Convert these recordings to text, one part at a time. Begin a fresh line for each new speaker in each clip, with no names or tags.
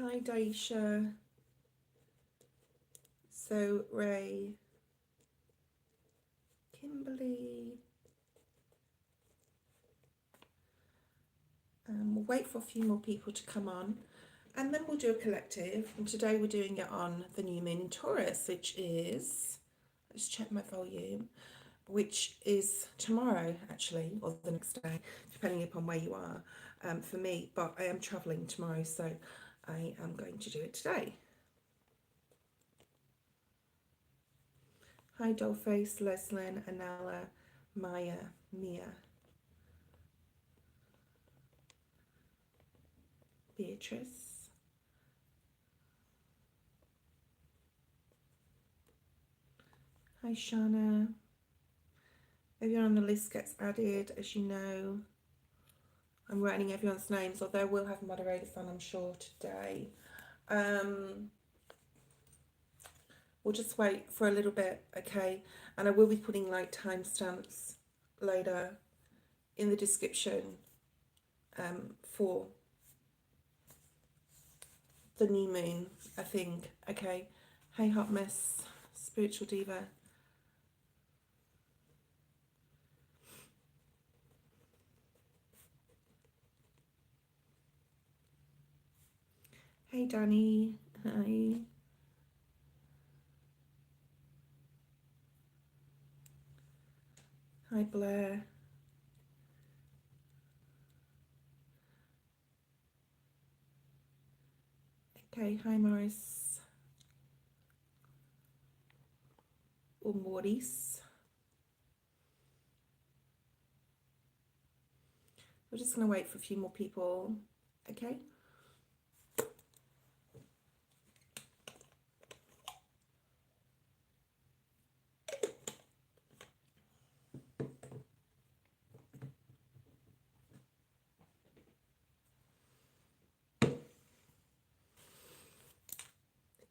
Hi, Daisha. So, Ray, Kimberly. We'll wait for a few more people to come on, and then we'll do a collective. And today we're doing it on the new moon in Taurus, which is, let's check my volume, which is tomorrow actually, or the next day, depending upon where you are. For me, but I am traveling tomorrow, so I am going to do it today. Hi, Dollface, Leslyn, Anella, Maya, Mia, Beatrice. Hi, Shana. Everyone on the list gets added, as you know. I'm writing everyone's names, although we'll have moderators on, I'm sure, today. We'll just wait for a little bit, okay? And I will be putting like timestamps later in the description for the new moon, I think, okay? Hey, Hot Mess, Spiritual Diva. Hey, Danny. Hi. Hi, Blair. Okay, hi, Morris. Or Maurice. We're just going to wait for a few more people, okay?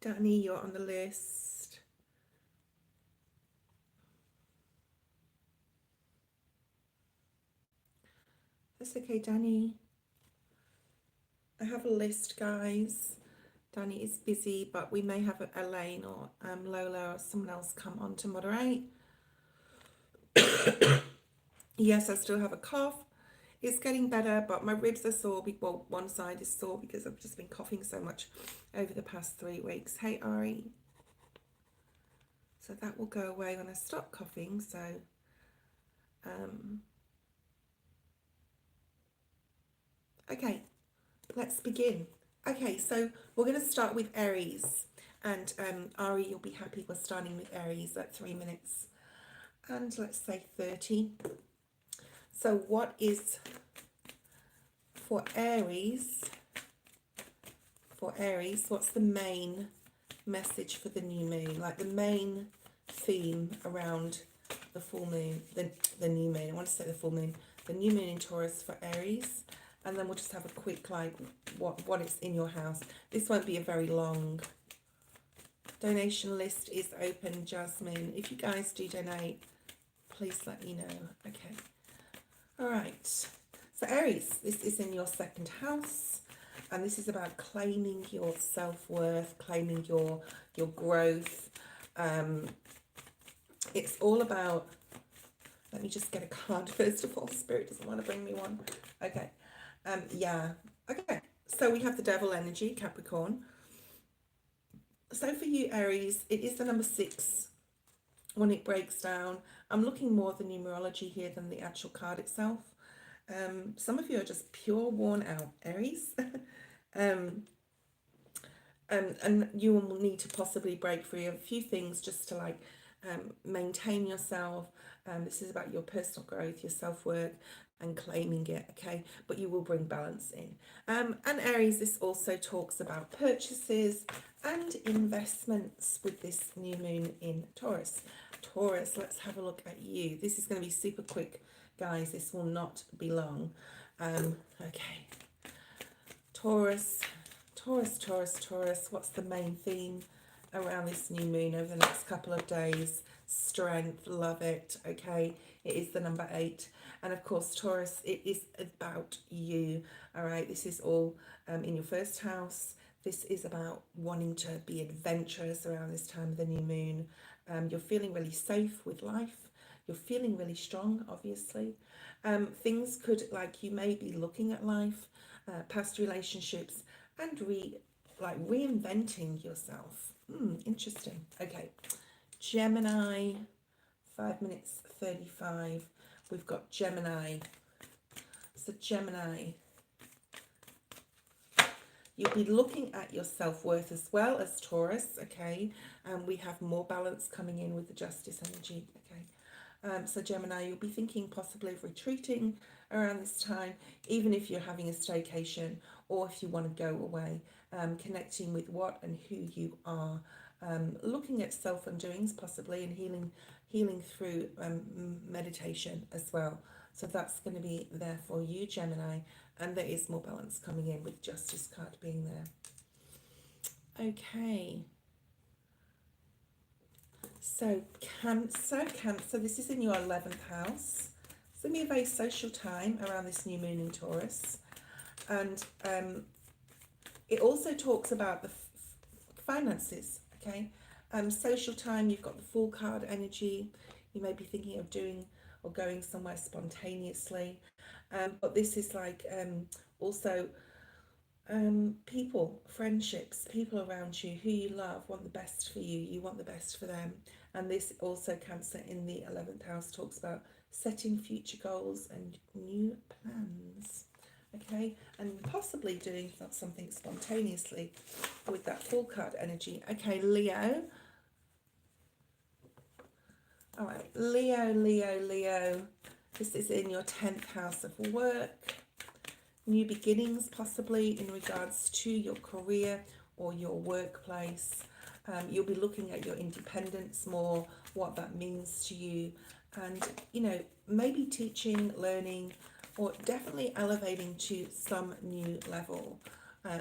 Danny, you're on the list. That's okay, Danny. I have a list, guys. Danny is busy, but we may have Elaine or Lola or someone else come on to moderate. Yes, I still have a cough. It's getting better, but my ribs are sore. Well, one side is sore because I've just been coughing so much over the past 3 weeks. Hey, Ari. So that will go away when I stop coughing. So, okay, let's begin. Okay, so we're going to start with Aries. And Ari, you'll be happy we're starting with Aries at 3 minutes. And let's say 30. So what is for Aries, what's the main message for the new moon? Like the main theme around the full moon, the new moon. I want to say the full moon, the new moon in Taurus for Aries. And then we'll just have a quick, like, what is in your house. This won't be a very long. Donation list is open, Jasmine. If you guys do donate, please let me know. Okay. All right. So Aries, this is in your second house. And this is about claiming your self-worth, claiming your growth. It's all about, let me just get a card first of all. Spirit doesn't want to bring me one. Okay. Yeah. Okay. So we have the devil energy, Capricorn. So for you, Aries, it is the number 6 when it breaks down. I'm looking more at the numerology here than the actual card itself. Some of you are just pure worn out, Aries. And you will need to possibly break free of a few things just to like maintain yourself. This is about your personal growth, your self-worth and claiming it, okay? But you will bring balance in. And Aries, this also talks about purchases and investments with this new moon in Taurus. Taurus, let's have a look at you. This is going to be super quick, guys. This will not be long. Okay. Taurus, what's the main theme around this new moon over the next couple of days? Strength, love it, okay? It is the number 8. And of course, Taurus, it is about you, all right? This is all in your first house. This is about wanting to be adventurous around this time of the new moon. You're feeling really safe with life. You're feeling really strong, obviously. Things could, like, you may be looking at life, past relationships, and reinventing yourself. Interesting. Okay, Gemini, 5 minutes 35. We've got Gemini. So Gemini, you'll be looking at your self-worth as well as Taurus, okay? And we have more balance coming in with the Justice energy, okay? So Gemini, you'll be thinking possibly of retreating around this time, even if you're having a staycation or if you want to go away, connecting with what and who you are, looking at self-undoings possibly, and healing through meditation as well. So that's going to be there for you, Gemini, and there is more balance coming in with Justice card being there. Okay. So Cancer, this is in your 11th house. It's going to be a very social time around this new moon in Taurus. And it also talks about the finances, okay? Social time, you've got the Fool card energy. You may be thinking of doing or going somewhere spontaneously. But this is like also people, friendships, people around you who you love want the best for you. You want the best for them. And this also, Cancer, in the 11th house talks about setting future goals and new plans. Okay, and possibly doing something spontaneously with that Fool card energy. Okay, Leo. All right, Leo. This is in your 10th house of work. New beginnings possibly in regards to your career or your workplace. You'll be looking at your independence more, what that means to you, and maybe teaching, learning, or definitely elevating to some new level.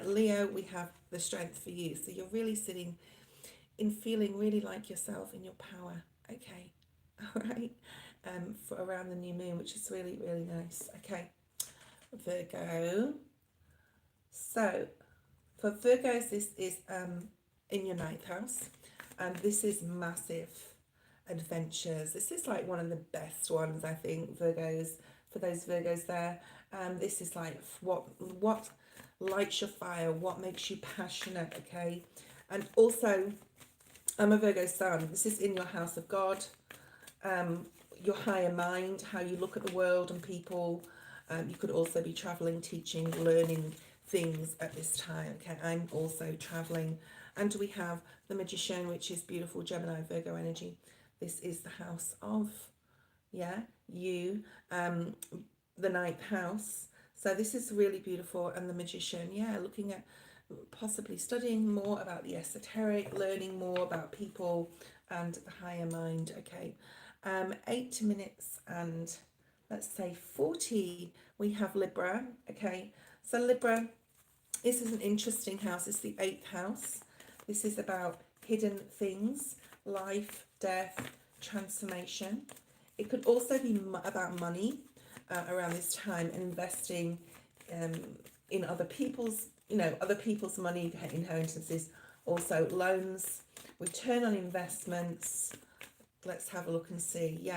Leo, we have the strength for you, so you're really sitting in feeling really like yourself in your power. Okay, all right, for around the new moon, which is really, really nice. Okay, Virgo. So for Virgos, this is in your 9th house, and this is massive adventures. This is like one of the best ones, I think, Virgos, for those Virgos there. This is like what lights your fire, what makes you passionate, okay? And also, I'm a Virgo sun. This is in your house of God, your higher mind, how you look at the world and people. You could also be traveling, teaching, learning things at this time. Okay, I'm also traveling. And we have the Magician, which is beautiful Gemini, Virgo energy. This is the house of, you, the 9th house. So this is really beautiful. And the Magician, looking at possibly studying more about the esoteric, learning more about people and the higher mind. Okay, 8 minutes and let's say 40, we have Libra. Okay, so Libra, this is an interesting house. It's the 8th house. This is about hidden things, life, death, transformation. It could also be about money around this time, and investing in other people's, other people's money, inheritances, also loans, return on investments. Let's have a look and see.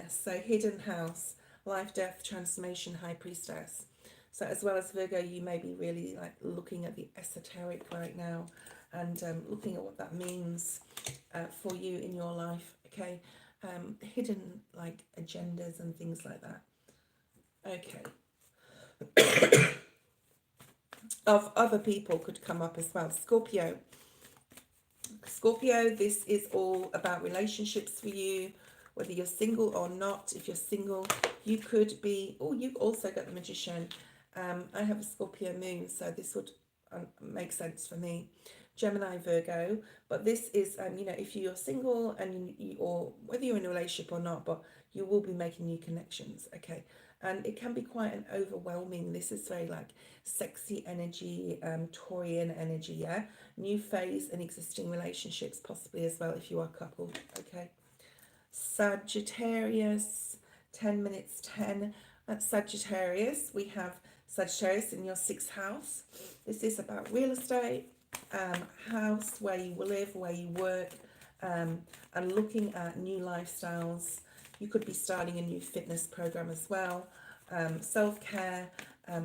So hidden house, life, death, transformation, high priestess. So as well as Virgo, you may be really like looking at the esoteric right now, and looking at what that means for you in your life. Okay, hidden like agendas and things like that. Okay. Of other people could come up as well. Scorpio, this is all about relationships for you, whether you're single or not. If you're single, you could be, you've also got the Magician. I have a Scorpio moon, so this would make sense for me. Gemini, Virgo, but this is, if you're single and or whether you're in a relationship or not, but you will be making new connections, okay? And it can be quite an overwhelming, this is very like sexy energy, Taurian energy, yeah? New phase in existing relationships possibly as well if you are coupled, okay? Sagittarius, 10 minutes 10. At Sagittarius, we have Sagittarius, in your 6th house. This is about real estate, house, where you live, where you work, and looking at new lifestyles. You could be starting a new fitness program as well. Self-care,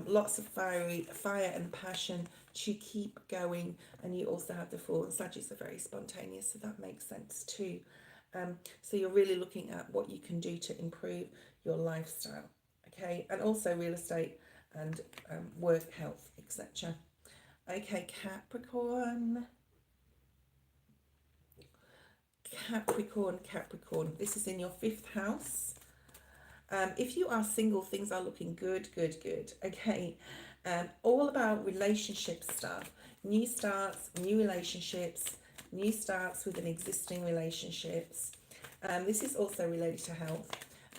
lots of fire and passion to keep going. And you also have the Fool, and Sagittarius are very spontaneous, so that makes sense too. So you're really looking at what you can do to improve your lifestyle, okay, and also real estate and work, health, etc. Okay, Capricorn. Capricorn. This is in your 5th house. If you are single, things are looking good. Okay, all about relationship stuff, new starts, new relationships, new starts within existing relationships. This is also related to health,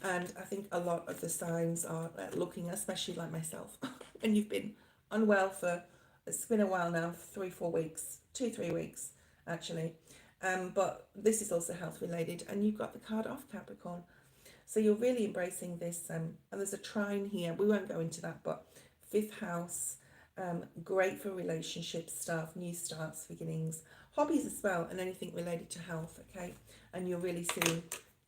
and I think a lot of the signs are looking, especially like myself, when you've been unwell for, it's been a while now, 3-4 weeks, 2-3 weeks actually. But this is also health related, and you've got the card off, Capricorn. So you're really embracing this, and there's a trine here. We won't go into that, but 5th house, great for relationship stuff, new starts, beginnings, hobbies as well, and anything related to health, okay? And you're really sitting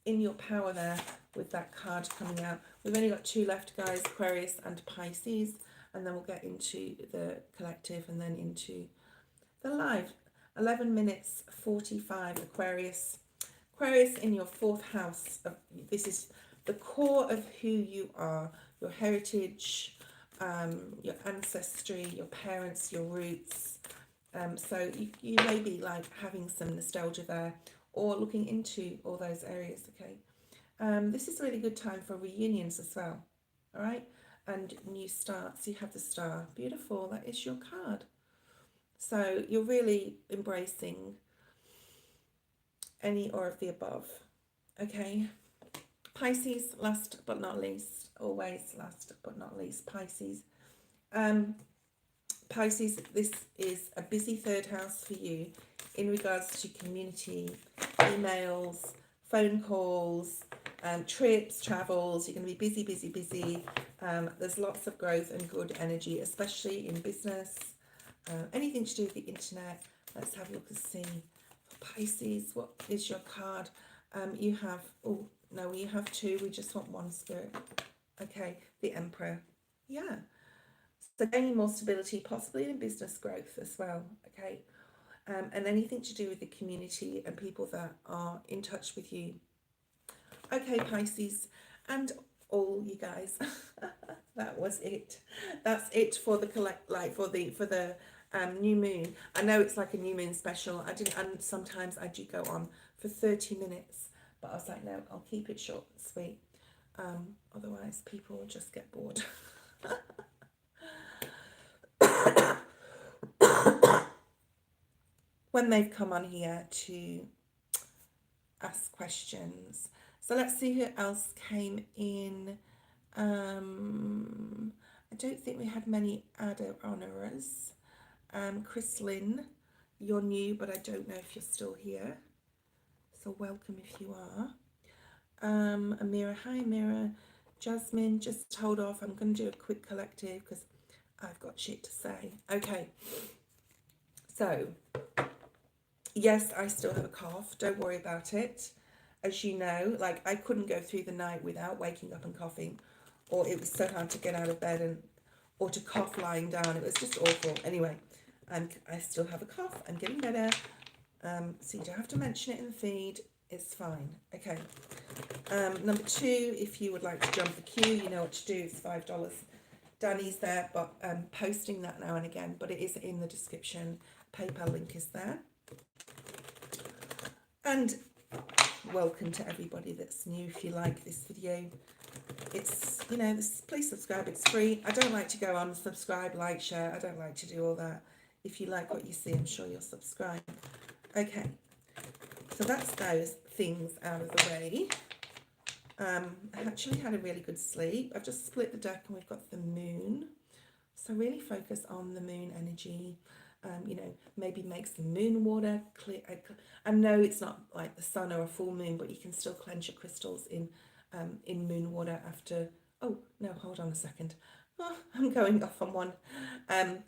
in your power there with that card coming out. We've only got 2 left, guys, Aquarius and Pisces, and then we'll get into the collective and then into the live. 11 minutes 45, Aquarius. Aquarius in your 4th house. This is the core of who you are, your heritage, your ancestry, your parents, your roots. So you may be like having some nostalgia there, or looking into all those areas, okay? This is a really good time for reunions as well, all right? And new starts. You have the Star. Beautiful. That is your card. So you're really embracing any or of the above, okay? Pisces, last but not least, always last but not least, Pisces. Pisces, this is a busy 3rd house for you in regards to community, emails, phone calls, trips, travels. You're going to be busy. There's lots of growth and good energy, especially in business, anything to do with the internet. Let's have a look and see. Pisces, what is your card? You have, oh no, you have 2. We just want 1, Spirit. Okay, the Emperor. Yeah, so gaining more stability, possibly in business growth as well, okay? And anything to do with the community and people that are in touch with you. Okay, Pisces, and all you guys. That was it. That's it for the for the new moon. I know it's like a new moon special. And sometimes I do go on for 30 minutes, but I was like, no, I'll keep it short and sweet. Otherwise people will just get bored. When they've come on here to ask questions. So let's see who else came in. I don't think we had many honourers. Chris Lynn, you're new, but I don't know if you're still here. So welcome if you are. Amira, hi Amira. Jasmine, just hold off. I'm going to do a quick collective because I've got shit to say. Okay. So, yes, I still have a cough. Don't worry about it. As you know, like I couldn't go through the night without waking up and coughing, or it was so hard to get out of bed or to cough lying down. It was just awful. Anyway, I still have a cough. I'm getting better. So you don't have to mention it in the feed. It's fine. Okay. Number 2, if you would like to jump the queue, you know what to do. It's $5. Danny's there, but posting that now and again, but it is in the description. PayPal link is there. And welcome to everybody that's new. If you like this video, it's, you know, please subscribe. It's free. I don't like to go on subscribe, like, share. I don't like to do all that. If you like what you see, I'm sure you'll subscribe. Okay, so that's those things out of the way. I actually had a really good sleep. I've just split the deck and we've got the moon. So really focus on the moon energy. You know, maybe make some moon water. I know it's not like the sun or a full moon, but you can still cleanse your crystals in moon water after. Oh no, hold on a second. Oh, I'm going off on one. Um,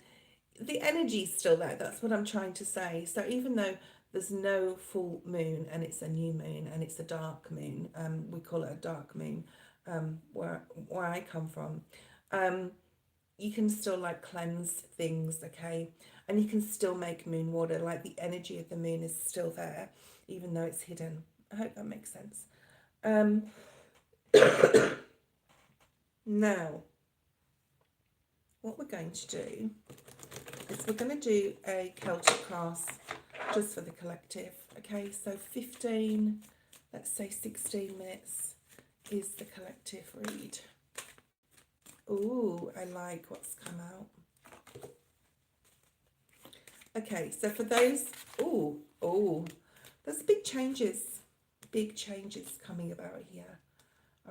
the energy's still there. That's what I'm trying to say. So even though there's no full moon and it's a new moon and it's a dark moon, we call it a dark moon, where I come from. Um, you can still like cleanse things, okay, and you can still make moon water. Like the energy of the moon is still there, even though it's hidden. I hope that makes sense. Um, Now, what we're going to do is we're going to do a Celtic cross just for the collective. Okay, so 15, let's say 16 minutes is the collective read. Ooh, I like what's come out. Okay, so for those, there's big changes coming about here.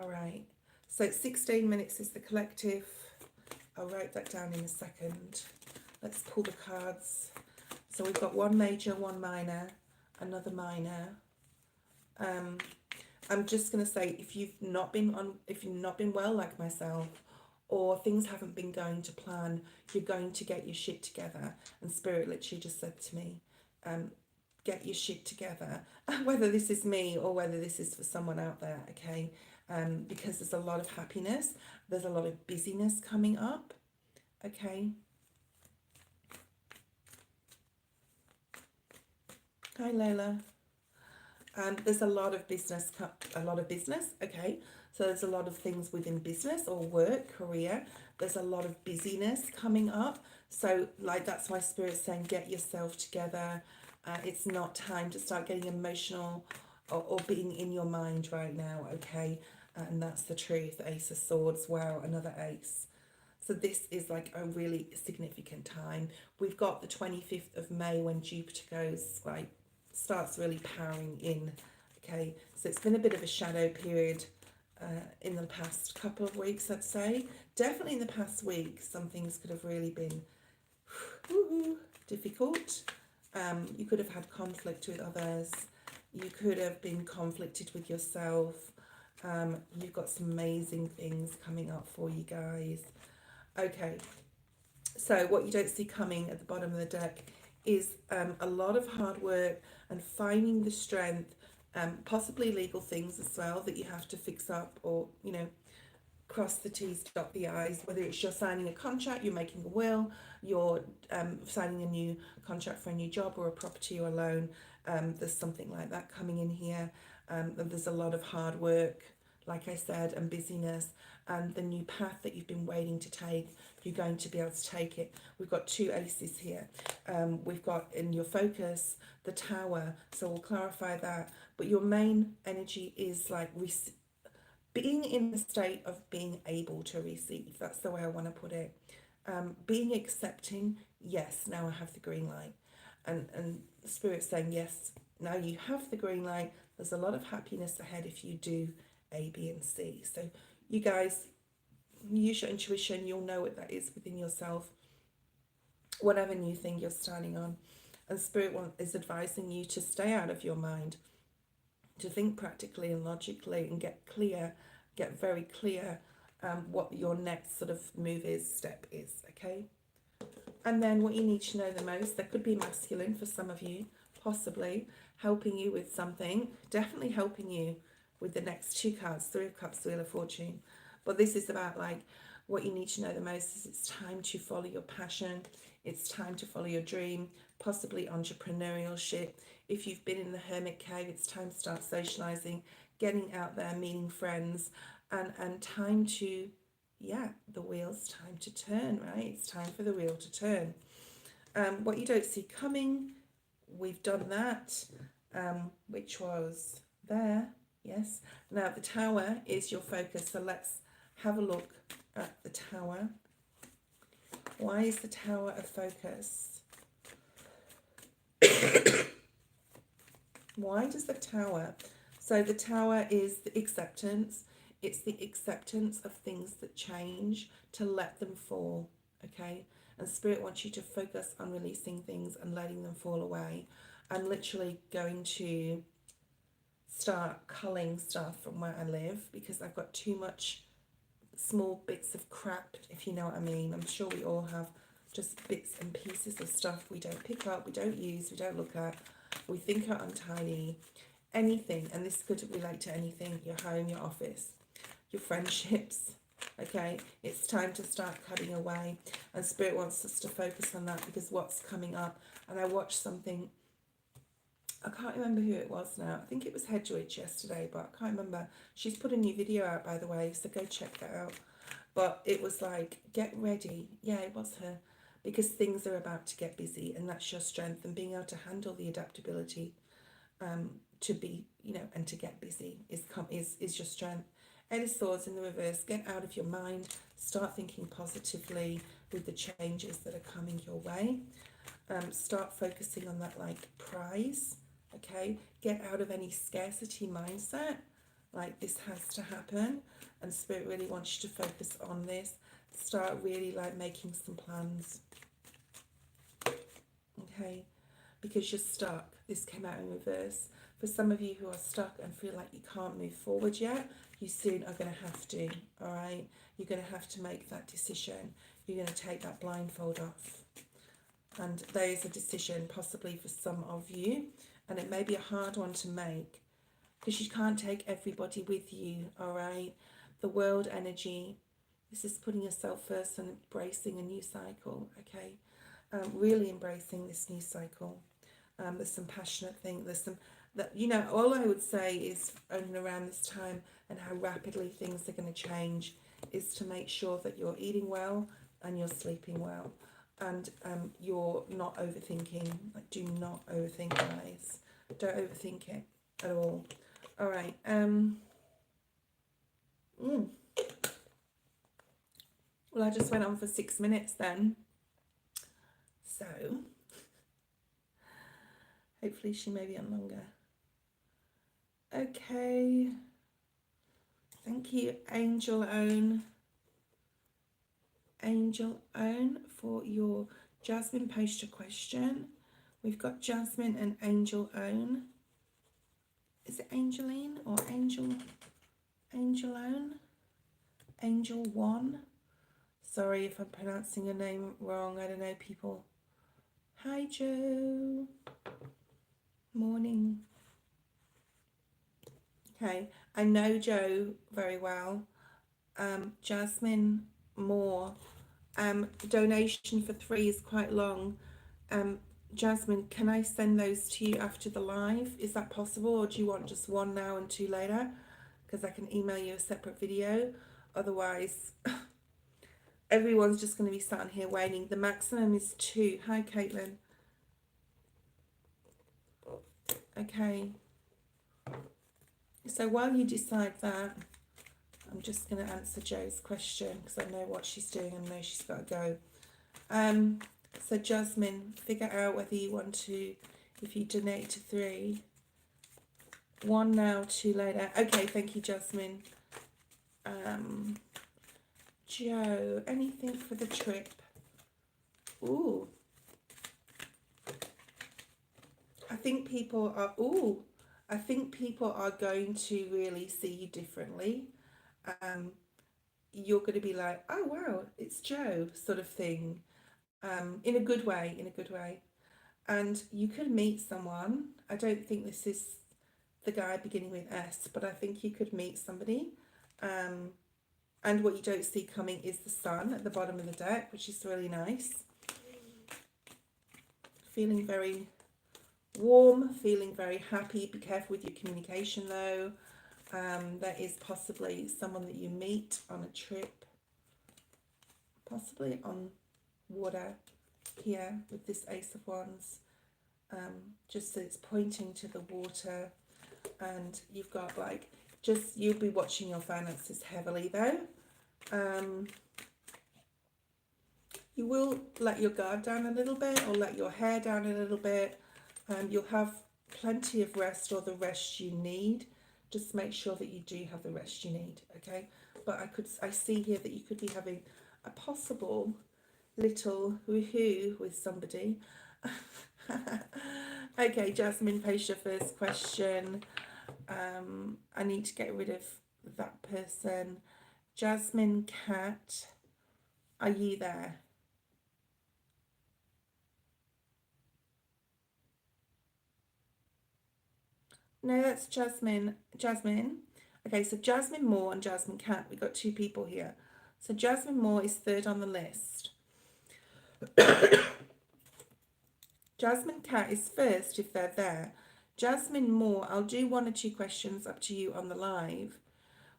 All right, so 16 minutes is the collective. I'll write that down in a second. Let's pull the cards. So we've got one major, one minor, another minor. I'm just gonna say if you've not been well like myself, or things haven't been going to plan, you're going to get your shit together. And Spirit literally just said to me, get your shit together. Whether this is me or whether this is for someone out there, okay? Because there's a lot of happiness, there's a lot of busyness coming up, okay? Hi Layla. There's a lot of business, okay? So there's a lot of things within business or work, career. There's a lot of busyness coming up. So like that's why Spirit's saying get yourself together. It's not time to start getting emotional or being in your mind right now, okay? And that's the truth. Ace of Swords, wow, another ace. So this is like a really significant time. We've got the 25th of May when Jupiter goes, like, starts really powering in, okay? So it's been a bit of a shadow period in the past couple of weeks, I'd say. Definitely in the past week, some things could have really been difficult. You could have had conflict with others. You could have been conflicted with yourself. You've got some amazing things coming up for you guys. Okay, so what you don't see coming at the bottom of the deck is a lot of hard work and finding the strength, possibly legal things as well that you have to fix up, or, you know, cross the T's, dot the I's, whether it's you're signing a contract, you're making a will, you're signing a new contract for a new job or a property or a loan. There's something like that coming in here. There's a lot of hard work, like I said, and busyness, and the new path that you've been waiting to take, you're going to be able to take it. We've got two aces here. We've got in your focus the Tower, so we'll clarify that. But your main energy is like being in the state of being able to receive. That's the way I want to put it. Being accepting, yes, now I have the green light. And Spirit saying, yes, now you have the green light. There's a lot of happiness ahead if you do A, B, and C. So you guys, use your intuition. You'll know what that is within yourself. Whatever new thing you're starting on. And Spirit is advising you to stay out of your mind, to think practically and logically and get very clear what your next sort of step is, okay? And then what you need to know the most, there could be masculine for some of you, possibly helping you with something, definitely helping you with the next two cards, Three of Cups, Wheel of Fortune. But this is about like what you need to know the most is it's time to follow your passion. It's time to follow your dream, possibly entrepreneurship. If you've been in the hermit cave, it's time to start socializing, getting out there, meeting friends, and time to, yeah, the wheel's time to turn, right? It's time for the wheel to turn. What you don't see coming, we've done that, which was there, yes. Now the Tower is your focus, so let's have a look at the Tower. Why is the Tower a focus? Why does the Tower? So the Tower is the acceptance. It's the acceptance of things that change, to let them fall, okay? And Spirit wants you to focus on releasing things and letting them fall away. I'm literally going to start culling stuff from where I live because I've got too much small bits of crap, if you know what I mean. I'm sure we all have just bits and pieces of stuff we don't pick up, we don't use, we don't look at, we think are untidy, anything. And this could relate to anything: your home, your office, your friendships. Okay, it's time to start cutting away, and Spirit wants us to focus on that, because what's coming up. And I watched something, I can't remember who it was now. I think it was Hedwig yesterday, but I can't remember. She's put a new video out, by the way, so go check that out. But it was like, get ready. Yeah, it was her. Because things are about to get busy, and that's your strength, and being able to handle the adaptability, to be, you know, and to get busy is your strength. Eight of Swords in the reverse. Get out of your mind. Start thinking positively with the changes that are coming your way. Start focusing on that, like, prize. Okay, get out of any scarcity mindset, like this has to happen, and Spirit really wants you to focus on this. Start really like making some plans, okay, because you're stuck. This came out in reverse. For some of you who are stuck and feel like you can't move forward yet, you soon are going to have to. All right, you're going to have to make that decision. You're going to take that blindfold off, and there is a decision possibly for some of you. And it may be a hard one to make, because you can't take everybody with you, all right? The world energy, this is putting yourself first and embracing a new cycle, okay? Really embracing this new cycle. There's some passionate thing. There's some, that, you know, all I would say is, and around this time and how rapidly things are going to change, is to make sure that you're eating well and you're sleeping well. And you're not overthinking. Like, do not overthink, guys. Don't overthink it at all. All right. Well, I just went on for 6 minutes then. So hopefully she may be on longer. Okay. Thank you, Angel Own, for your Jasmine poster question. We've got Jasmine and Angel Own. Is it Angeline or Angel Own? Angel One. Sorry if I'm pronouncing your name wrong. I don't know, people. Hi, Joe. Morning. Okay, I know Joe very well. Jasmine Moore. Donation for 3 is quite long. Jasmine, can I send those to you after the live? Is that possible, or do you want just 1 now and 2 later? Because I can email you a separate video. Otherwise, everyone's just going to be sat on here waiting. The maximum is 2. Hi, Caitlin. Okay. So while you decide that, I'm just going to answer Joe's question, because I know what she's doing and I know she's got to go. So Jasmine, figure out whether you want to, if you donate to 3, 1 now, 2 later. Okay, thank you, Jasmine. Joe, anything for the trip? Ooh. I think people are going to really see you differently. You're going to be like, oh wow, it's Joe, sort of thing. In a good way. And you could meet someone. I don't think this is the guy beginning with S, but I think you could meet somebody. And what you don't see coming is the sun at the bottom of the deck, which is really nice. Feeling very warm, feeling very happy. Be careful with your communication though. There is possibly someone that you meet on a trip, possibly on water here with this Ace of Wands. Just that it's pointing to the water, and you've got like, just, you'll be watching your finances heavily though. You will let your guard down a little bit, or let your hair down a little bit. You'll have plenty of rest, or the rest you need. Just make sure that you do have the rest you need, okay? But I see here that you could be having a possible little woohoo with somebody. Okay, Jasmine, post your first question. I need to get rid of that person. Jasmine Cat, are you there? No, that's Jasmine. Jasmine. Okay, so Jasmine Moore and Jasmine Cat. We've got two people here. So Jasmine Moore is third on the list. Jasmine Cat is first if they're there. Jasmine Moore, I'll do one or two questions up to you on the live.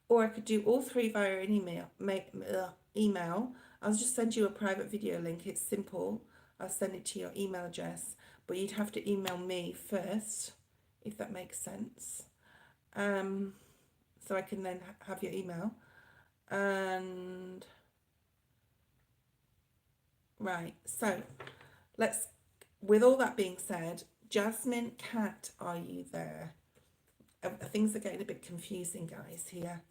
Or I could do all three via an email. I'll just send you a private video link. It's simple. I'll send it to your email address. But you'd have to email me first, if that makes sense. So I can then have your email. And right, so let's, with all that being said, Jasmine Cat, are you there? Things are getting a bit confusing, guys, here.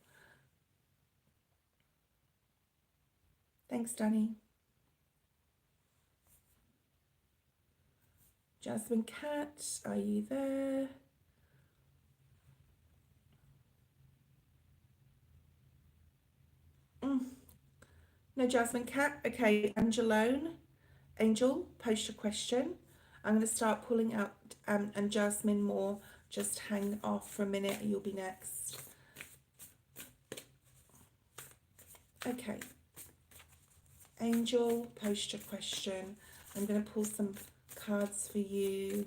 Thanks, Danny. Jasmine Cat, are you there? No, Jasmine Cat. Okay, Angel, post your question. I'm going to start pulling out, and Jasmine Moore, just hang off for a minute. You'll be next. Okay. Angel, post your question. I'm going to pull some cards for you.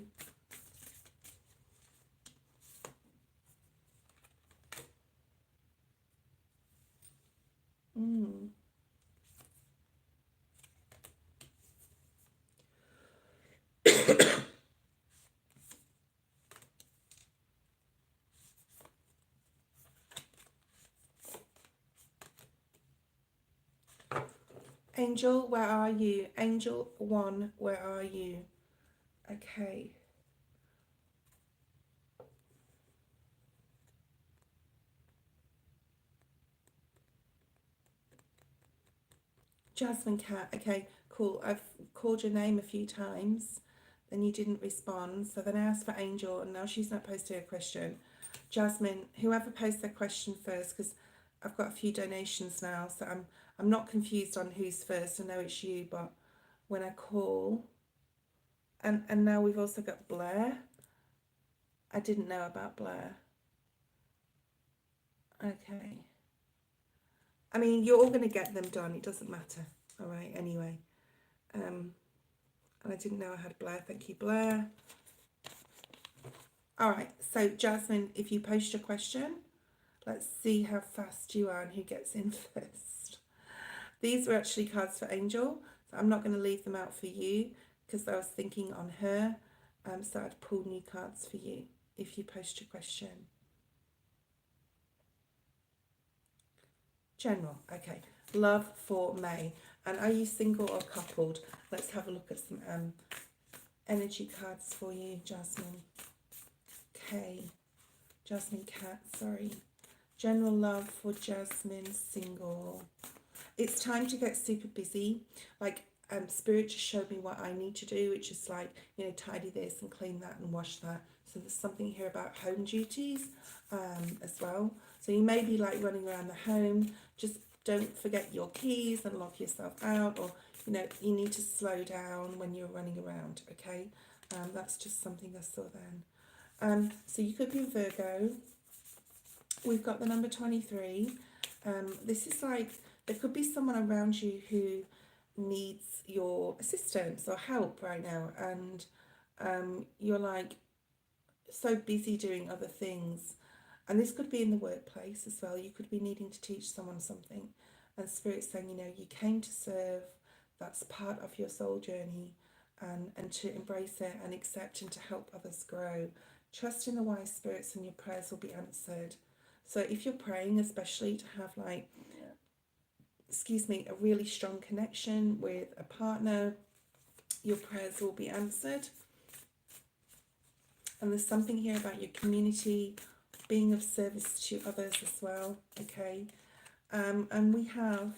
Angel, where are you? Angel 1, where are you? Okay. Jasmine Cat, okay, cool. I've called your name a few times, then you didn't respond. So then I asked for Angel, and now she's not posted a question. Jasmine, whoever posts their question first, because I've got a few donations now, so I'm not confused on who's first. I know it's you, but when I call, and now we've also got Blair. I didn't know about Blair. Okay. I mean, you're all going to get them done. It doesn't matter. All right, anyway. And I didn't know I had Blair. Thank you, Blair. All right, so Jasmine, if you post your question, let's see how fast you are and who gets in first. These were actually cards for Angel, so I'm not going to leave them out for you because I was thinking on her. So I'd pull new cards for you if you post your question. General, okay. Love for May. And are you single or coupled? Let's have a look at some energy cards for you, Jasmine. Okay. Jasmine Cat, sorry. General love for Jasmine, single. It's time to get super busy. Like, Spirit just showed me what I need to do, which is like, you know, tidy this and clean that and wash that. So there's something here about home duties as well. So you may be like running around the home. Just don't forget your keys and lock yourself out, or, you know, you need to slow down when you're running around, okay? That's just something I saw then. So you could be a Virgo. We've got the number 23. This is like, there could be someone around you who needs your assistance or help right now, and you're like so busy doing other things. And this could be in the workplace as well. You could be needing to teach someone something, and Spirit's saying, you know, you came to serve. That's part of your soul journey, and to embrace it and accept and to help others grow. Trust in the wise spirits and your prayers will be answered. So if you're praying, especially to have like, excuse me, a really strong connection with a partner, your prayers will be answered. And there's something here about your community, being of service to others as well, okay? And we have,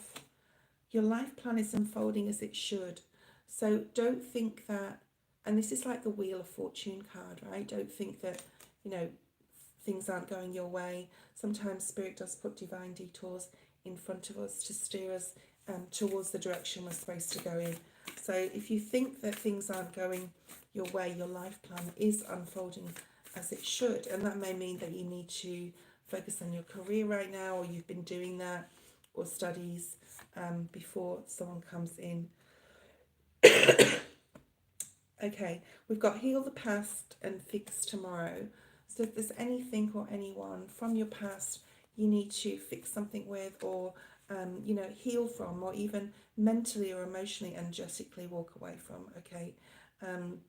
your life plan is unfolding as it should. So don't think that, and this is like the Wheel of Fortune card, right? Don't think that, you know, things aren't going your way. Sometimes Spirit does put divine detours in front of us to steer us towards the direction we're supposed to go in. So if you think that things aren't going your way, your life plan is unfolding as it should, and that may mean that you need to focus on your career right now, or you've been doing that, or studies before someone comes in. Okay, we've got heal the past and fix tomorrow. So if there's anything or anyone from your past you need to fix something with, or heal from, or even mentally or emotionally, energetically walk away from. Okay, and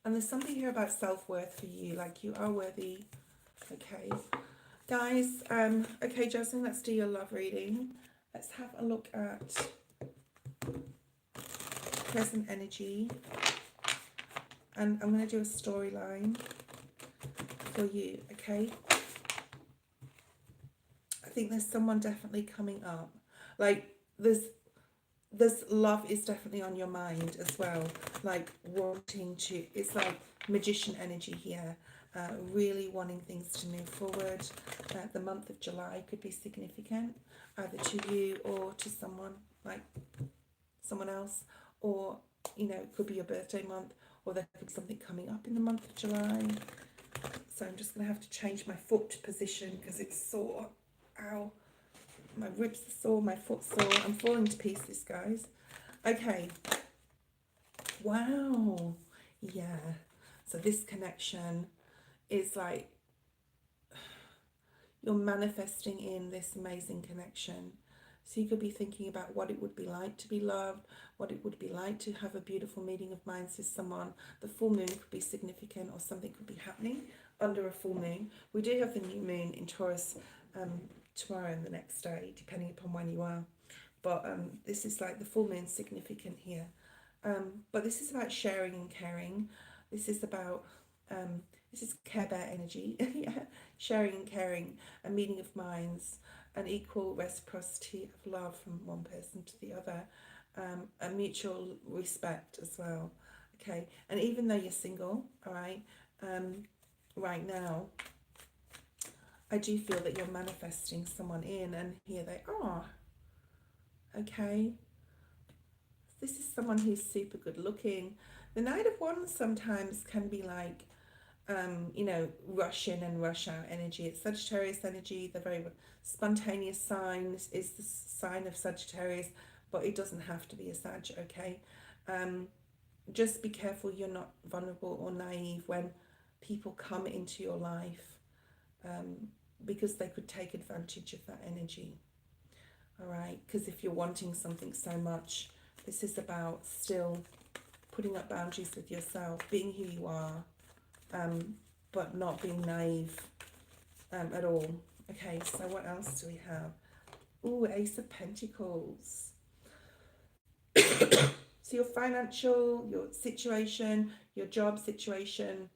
there's something here about self-worth for you, like you are worthy. Okay, guys. Okay, Jasmine, let's do your love reading. Let's have a look at present energy, and I'm going to do a storyline for you. Okay, I think there's someone definitely coming up. Like this love is definitely on your mind as well. Like wanting to, it's like magician energy here. Really wanting things to move forward. The month of July could be significant, either to you or to someone, like someone else, or it could be your birthday month, or there could be something coming up in the month of July. So I'm just going to have to change my foot position because it's sore. Ow. My ribs are sore, my foot's sore. I'm falling to pieces, guys. Okay. Wow. Yeah. So this connection is like you're manifesting in this amazing connection. So you could be thinking about what it would be like to be loved, what it would be like to have a beautiful meeting of minds with someone. The full moon could be significant, or something could be happening under a full moon. We do have the new moon in Taurus tomorrow and the next day, depending upon when you are. But this is like the full moon significant here. But this is about sharing and caring. This is about this is Care Bear energy. Yeah, sharing and caring, a meeting of minds, an equal reciprocity of love from one person to the other, a mutual respect as well. Okay, and even though you're single, all right, right now, I do feel that you're manifesting someone in, and here they are. Okay, this is someone who's super good looking. The Knight of Wands sometimes can be like, rush in and rush out energy. It's Sagittarius energy. The very spontaneous sign is the sign of Sagittarius, but it doesn't have to be a Sag, okay? Just be careful you're not vulnerable or naive when people come into your life, because they could take advantage of that energy, all right? Because if you're wanting something so much, this is about still putting up boundaries with yourself, being who you are, but not being naive at all. Okay, so what else do we have? Ooh, Ace of Pentacles. So your financial, your situation, your job situation,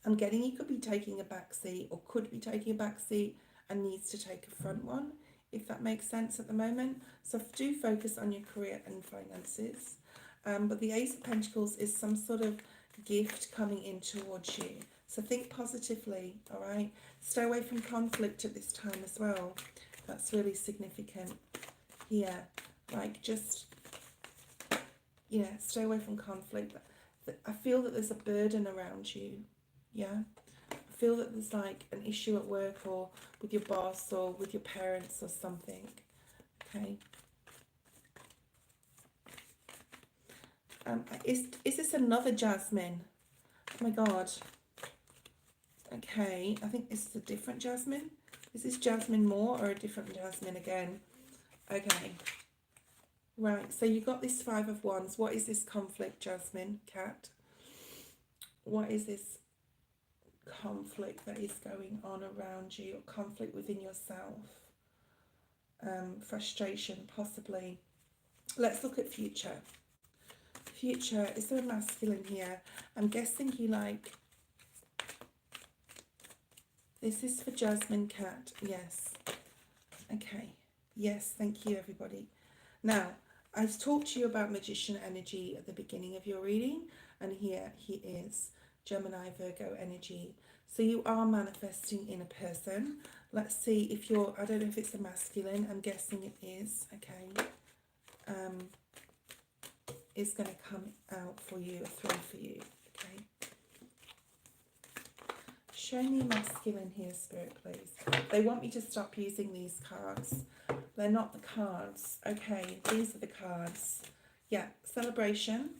I'm getting you could be taking a back seat, or could be taking a back seat and needs to take a front one, if that makes sense at the moment. So do focus on your career and finances. But the Ace of Pentacles is some sort of gift coming in towards you. So think positively, all right? Stay away from conflict at this time as well. That's really significant here. Like just, stay away from conflict. I feel that there's a burden around you, yeah? I feel that there's like an issue at work, or with your boss, or with your parents or something, okay? Is this another Jasmine? Oh my God. Okay, I think this is a different Jasmine. Is this Jasmine Moore or a different Jasmine again? Okay. Right, so you got this Five of Wands. What is this conflict, Jasmine, Cat? What is this conflict that is going on around you, or conflict within yourself? Frustration, possibly. Let's look at future. Future, is there a masculine here? I'm guessing you like... This is for Jasmine, Cat. Yes. Okay. Yes, thank you, everybody. Now, I've talked to you about magician energy at the beginning of your reading, and here he is, Gemini, Virgo energy. So you are manifesting in a person. Let's see if you're, I don't know if it's a masculine, I'm guessing it is, okay. It's going to come out for you, a 3 for you, okay. Show me masculine here, Spirit, please. They want me to stop using these cards. They're not the cards. Okay, these are the cards. Yeah, celebration.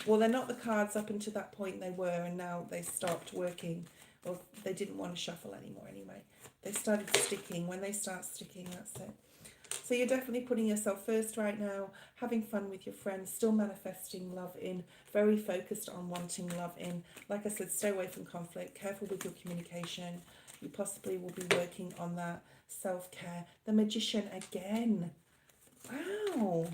Well, they're not the cards up until that point they were, and now they stopped working. Or they didn't want to shuffle anymore anyway. They started sticking. When they start sticking, that's it. So you're definitely putting yourself first right now, having fun with your friends, still manifesting love in, very focused on wanting love in. Like I said, stay away from conflict, careful with your communication. You possibly will be working on that self-care. The Magician again. Wow.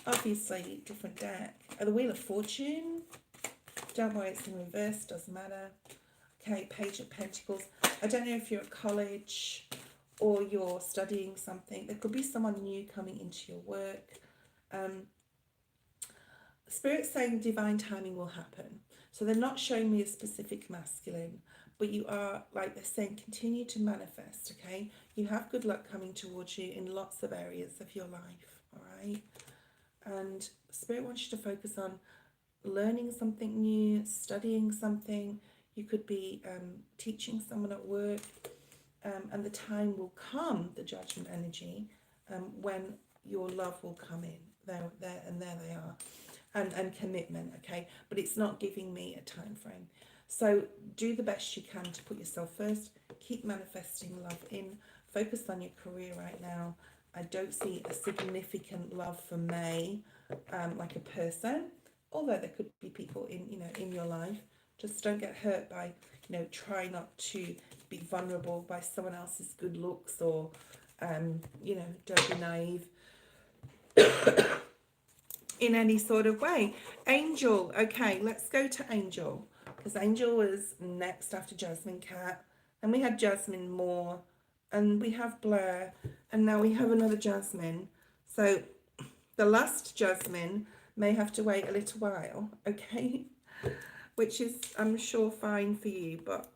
Obviously, different deck. The Wheel of Fortune. Don't worry, it's in reverse, doesn't matter. Okay, Page of Pentacles. I don't know if you're at college or you're studying something. There could be someone new coming into your work. Spirit's saying divine timing will happen. So they're not showing me a specific masculine, but you are, like they're saying, continue to manifest, okay? You have good luck coming towards you in lots of areas of your life, all right? And Spirit wants you to focus on learning something new, studying something. You could be teaching someone at work, and the time will come, the Judgment energy, when your love will come in. There they are. And commitment, okay? But it's not giving me a time frame. So do the best you can to put yourself first. Keep manifesting love in. Focus on your career right now. I don't see a significant love for May, like a person, although there could be people in, you know, in your life. Just don't get hurt by, you know, try not to be vulnerable by someone else's good looks, or, you know, don't be naive in any sort of way. Angel, okay, let's go to Angel, because Angel was next after Jasmine Cat, and we had Jasmine Moore, and we have Blair, and now we have another Jasmine. So the last Jasmine may have to wait a little while, okay, which is, I'm sure, fine for you, but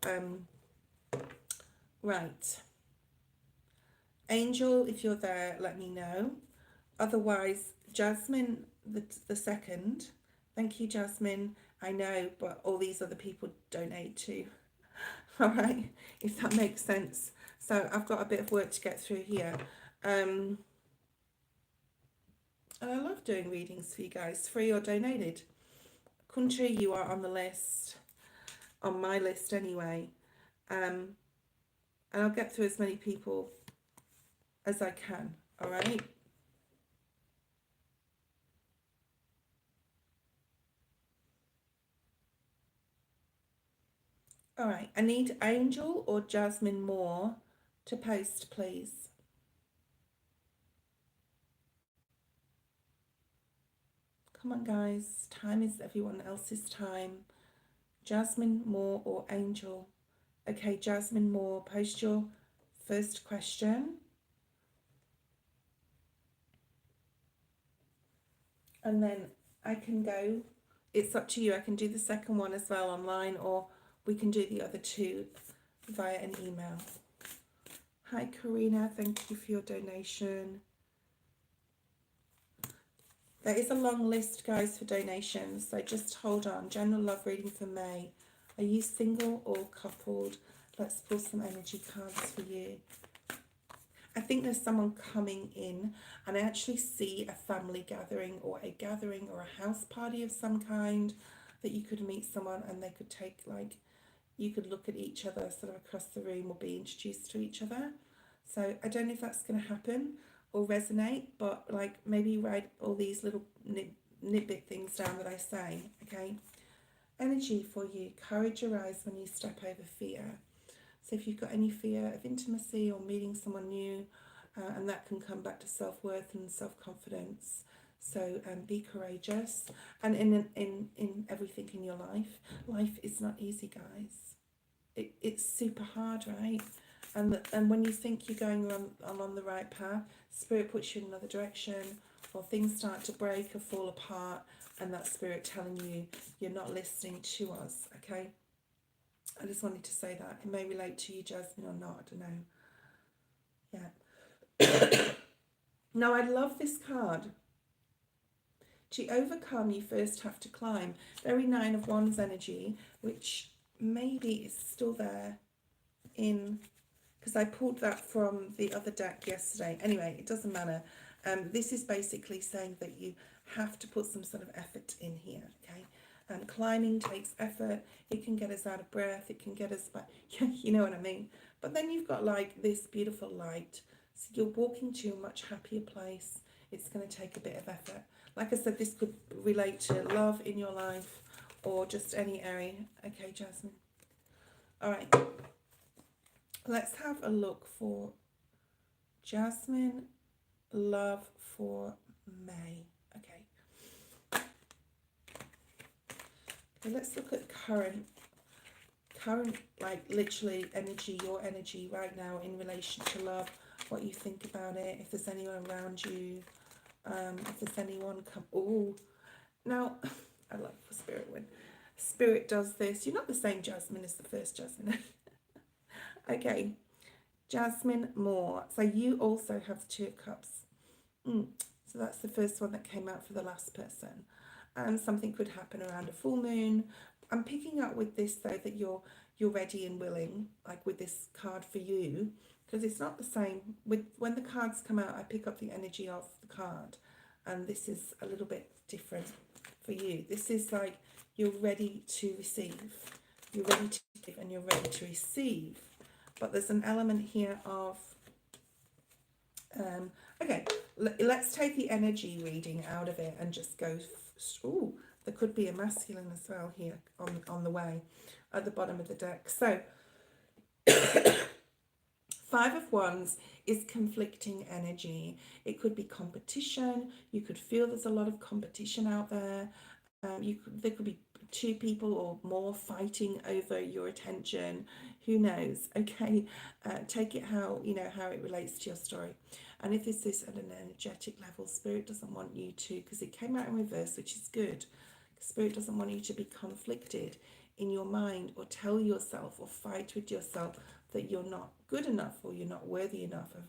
right, Angel, if you're there, let me know. Otherwise, Jasmine the second, thank you, Jasmine. I know, but all these other people donate too. All right, if that makes sense. So I've got a bit of work to get through here. And I love doing readings for you guys, free or donated. Country, you are on the list, on my list anyway. And I'll get through as many people as I can, all right? All right, I need Angel or Jasmine Moore to post, please. Come on, guys. Time is everyone else's time. Jasmine Moore or Angel. Okay, Jasmine Moore, post your first question. And then I can go. It's up to you. I can do the second one as well online, or we can do the other two via an email. Hi, Karina. Thank you for your donation. There is a long list, guys, for donations, so just hold on. General love reading for May. Are you single or coupled? Let's pull some energy cards for you. I think there's someone coming in, and I actually see a family gathering or a house party of some kind, that you could meet someone and they could take, like, you could look at each other sort of across the room or be introduced to each other. So I don't know if that's going to happen or resonate, but like maybe write all these little nitbit things down that I say, okay? Energy for you. Courage arises when you step over fear. So if you've got any fear of intimacy or meeting someone new, and that can come back to self-worth and self-confidence. So be courageous. And in everything in your life, life is not easy, guys. It's super hard, right? And when you think you're going on the right path, Spirit puts you in another direction, or things start to break or fall apart, and that Spirit telling you you're not listening to us, okay? I just wanted to say that. It may relate to you, Jasmine, or not. I don't know. Yeah. Now, I love this card. To overcome, you first have to climb. Very Nine of Wands energy, which maybe is still there in, because I pulled that from the other deck yesterday. Anyway, it doesn't matter. This is basically saying that you have to put some sort of effort in here, okay? Climbing takes effort. It can get us out of breath. It can get us back, you know what I mean? But then you've got like this beautiful light. So you're walking to a much happier place. It's going to take a bit of effort. Like I said, this could relate to love in your life or just any area. Okay, Jasmine. All right. Let's have a look for Jasmine, love for May. Okay. Okay, let's look at current, like literally energy, your energy right now in relation to love, what you think about it, if there's anyone around you, if there's anyone come, oh, now, I love for Spirit when Spirit does this. You're not the same Jasmine as the first Jasmine. Okay, Jasmine Moore. So you also have the Two of Cups. So that's the first one that came out for the last person. Something could happen around a full moon. I'm picking up with this though that you're ready and willing, like with this card for you, because it's not the same with when the cards come out. I pick up the energy of the card, and this is a little bit different for you. This is like you're ready to receive, you're ready to give, and you're ready to receive. But there's an element here of okay, let's take the energy reading out of it and just go. Oh, there could be a masculine as well here on the way at the bottom of the deck. So Five of Wands is conflicting energy. It could be competition. You could feel there's a lot of competition out there. There could be two people or more fighting over your attention. Who knows? Okay, take it how how it relates to your story. And if this is at an energetic level, Spirit doesn't want you to, because it came out in reverse, which is good. Spirit doesn't want you to be conflicted in your mind or tell yourself or fight with yourself that you're not good enough or you're not worthy enough of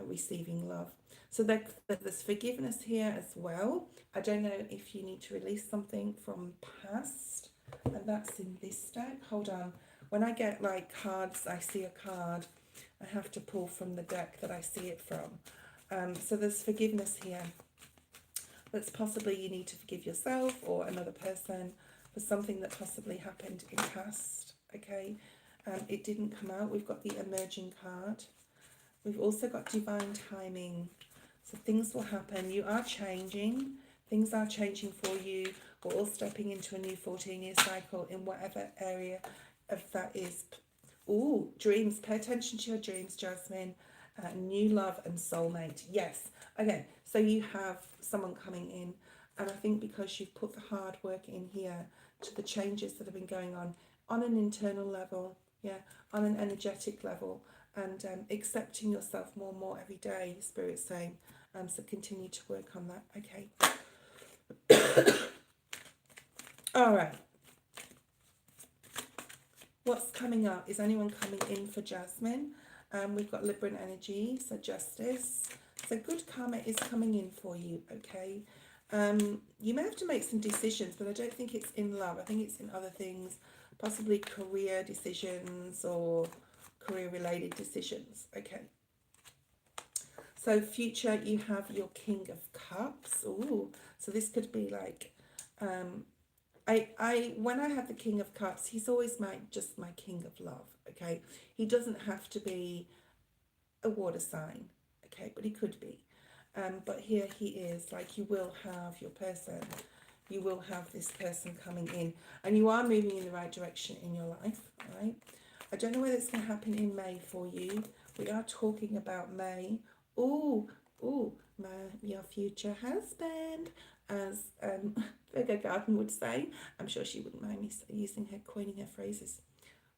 receiving love. So there's forgiveness here as well. I don't know if you need to release something from past, and that's in this deck. Hold on. When I get like cards, I see a card, I have to pull from the deck that I see it from. So there's forgiveness here. That's possibly you need to forgive yourself or another person for something that possibly happened in past. Okay, it didn't come out. We've got the emerging card. We've also got divine timing. So things will happen. You are changing. Things are changing for you. We're all stepping into a new 14-year cycle in whatever area of that is. Ooh, dreams. Pay attention to your dreams, Jasmine. New love and soulmate. Yes. Okay, so you have someone coming in, and I think because you've put the hard work in here to the changes that have been going on an internal level, yeah, on an energetic level, and accepting yourself more and more every day, Spirit's saying. So continue to work on that. Okay. All right. What's coming up? Is anyone coming in for Jasmine? We've got Libran energy, so justice. So good karma is coming in for you, okay? You may have to make some decisions, but I don't think it's in love. I think it's in other things, possibly career decisions or career-related decisions, okay? So future, you have your King of Cups. Ooh, so this could be like... when I have the King of Cups, he's always just my king of love, okay? He doesn't have to be a water sign, okay, but he could be. But here he is, like you will have your person. You will have this person coming in, and you are moving in the right direction in your life, right? I don't know whether it's going to happen in May for you. We are talking about May. Ooh, your future husband, as Virgo Garden would say. I'm sure she wouldn't mind me coining her phrases.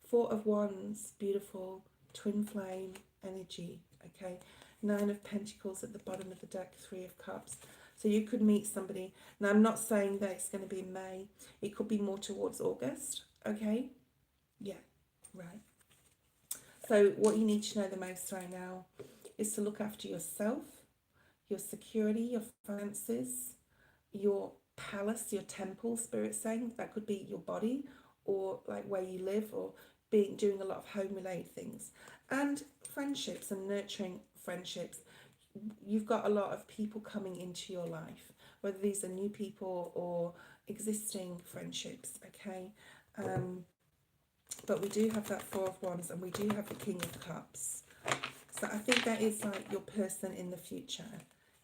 Four of Wands, beautiful twin flame energy. Okay, Nine of Pentacles at the bottom of the deck, Three of Cups. So you could meet somebody. Now I'm not saying that it's going to be in May. It could be more towards August. Okay, yeah. Right. So what you need to know the most right now is to look after yourself, your security, your finances, your palace, your temple, spirit saying. That could be your body or like where you live, or doing a lot of home related things. And friendships and nurturing friendships. You've got a lot of people coming into your life, whether these are new people or existing friendships, okay? But we do have that Four of Wands and we do have the King of Cups. So I think that is like your person in the future.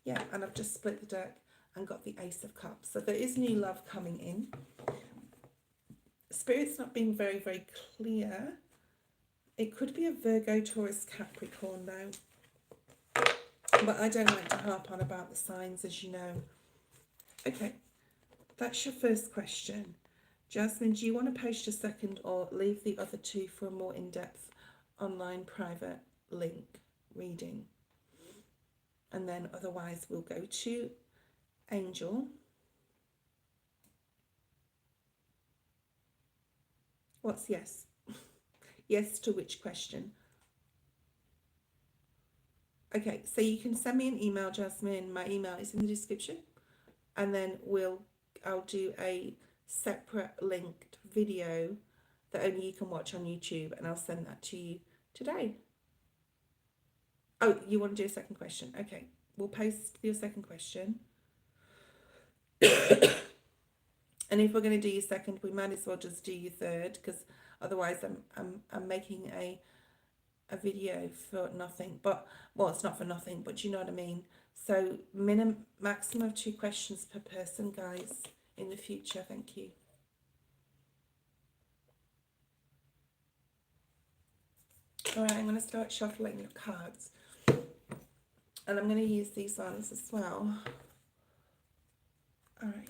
Yeah, and I've just split the deck and got the Ace of Cups. So there is new love coming in. Spirit's not being very, very clear. It could be a Virgo, Taurus, Capricorn though. But I don't like to harp on about the signs, as you know. Okay, that's your first question. Jasmine, do you want to post your second or leave the other two for a more in-depth online private link reading? And then otherwise we'll go to Angel. What's yes? Yes to which question? Okay, so you can send me an email, Jasmine. My email is in the description. And then I'll do a separate linked video that only you can watch on YouTube, and I'll send that to you today. Oh, you want to do a second question? Okay, we'll post your second question. And if we're going to do your second, we might as well just do your third, because otherwise I'm making a video for nothing. But well, it's not for nothing, but you know what I mean. So maximum of 2 questions per person, guys, in the future. Thank you. All right, I'm going to start shuffling your cards, and I'm going to use these ones as well. All right.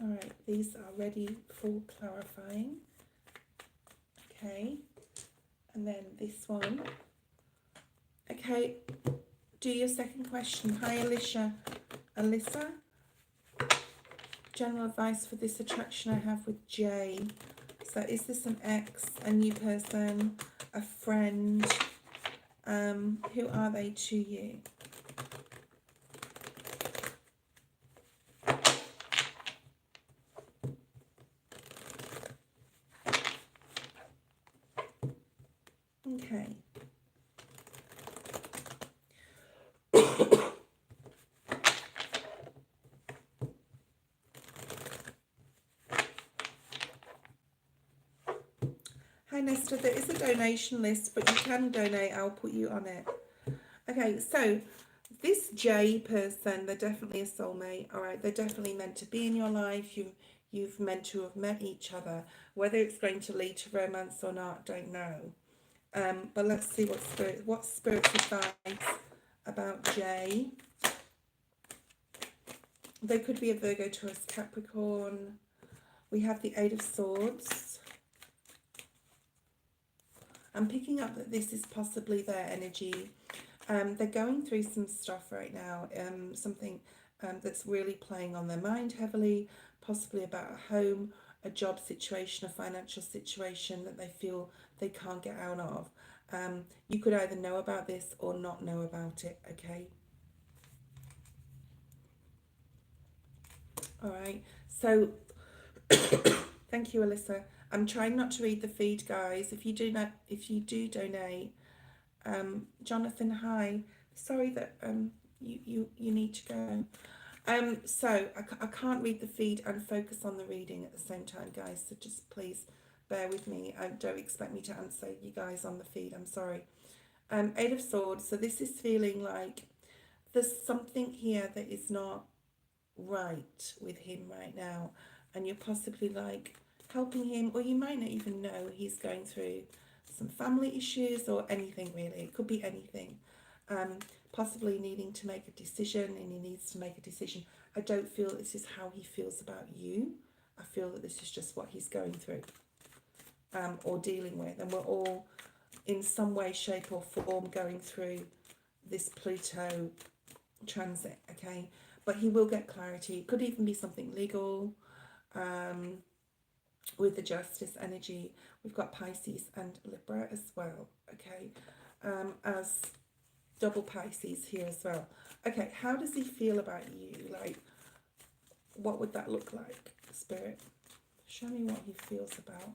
All right, these are ready for clarifying. Okay, and then this one. Okay, do your second question. Hi, Alyssa. General advice for this attraction I have with Jay. So is this an ex, a new person, a friend? Who are they to you? Okay. Hi Nesta, there is a donation list, but you can donate, I'll put you on it. Okay, so this J person, they're definitely a soulmate, all right? They're definitely meant to be in your life. You've meant to have met each other. Whether it's going to lead to romance or not, don't know. But let's see what spirit advice about J. They could be a Virgo, Taurus, Capricorn. We have the Eight of Swords. I'm picking up that this is possibly their energy. They're going through some stuff right now, something that's really playing on their mind heavily, possibly about a home, a job situation, a financial situation that they feel they can't get out of. You could either know about this or not know about it, okay? All right, so thank you, Alyssa. I'm trying not to read the feed, guys. If you do donate, Jonathan, hi. Sorry that you need to go. So I can't read the feed and focus on the reading at the same time, guys. So just please bear with me. Don't expect me to answer you guys on the feed. I'm sorry. Eight of Swords. So this is feeling like there's something here that is not right with him right now, and you're possibly like helping him, or you might not even know he's going through some family issues or anything really. It could be anything. Possibly needing to make a decision, and he needs to make a decision. I don't feel this is how he feels about you. I feel that this is just what he's going through or dealing with, and we're all in some way, shape or form going through this Pluto transit, okay? But he will get clarity. It could even be something legal. With the Justice energy, we've got Pisces and Libra as well, okay? As double Pisces here as well. Okay, how does he feel about you? Like, what would that look like, Spirit? Show me what he feels about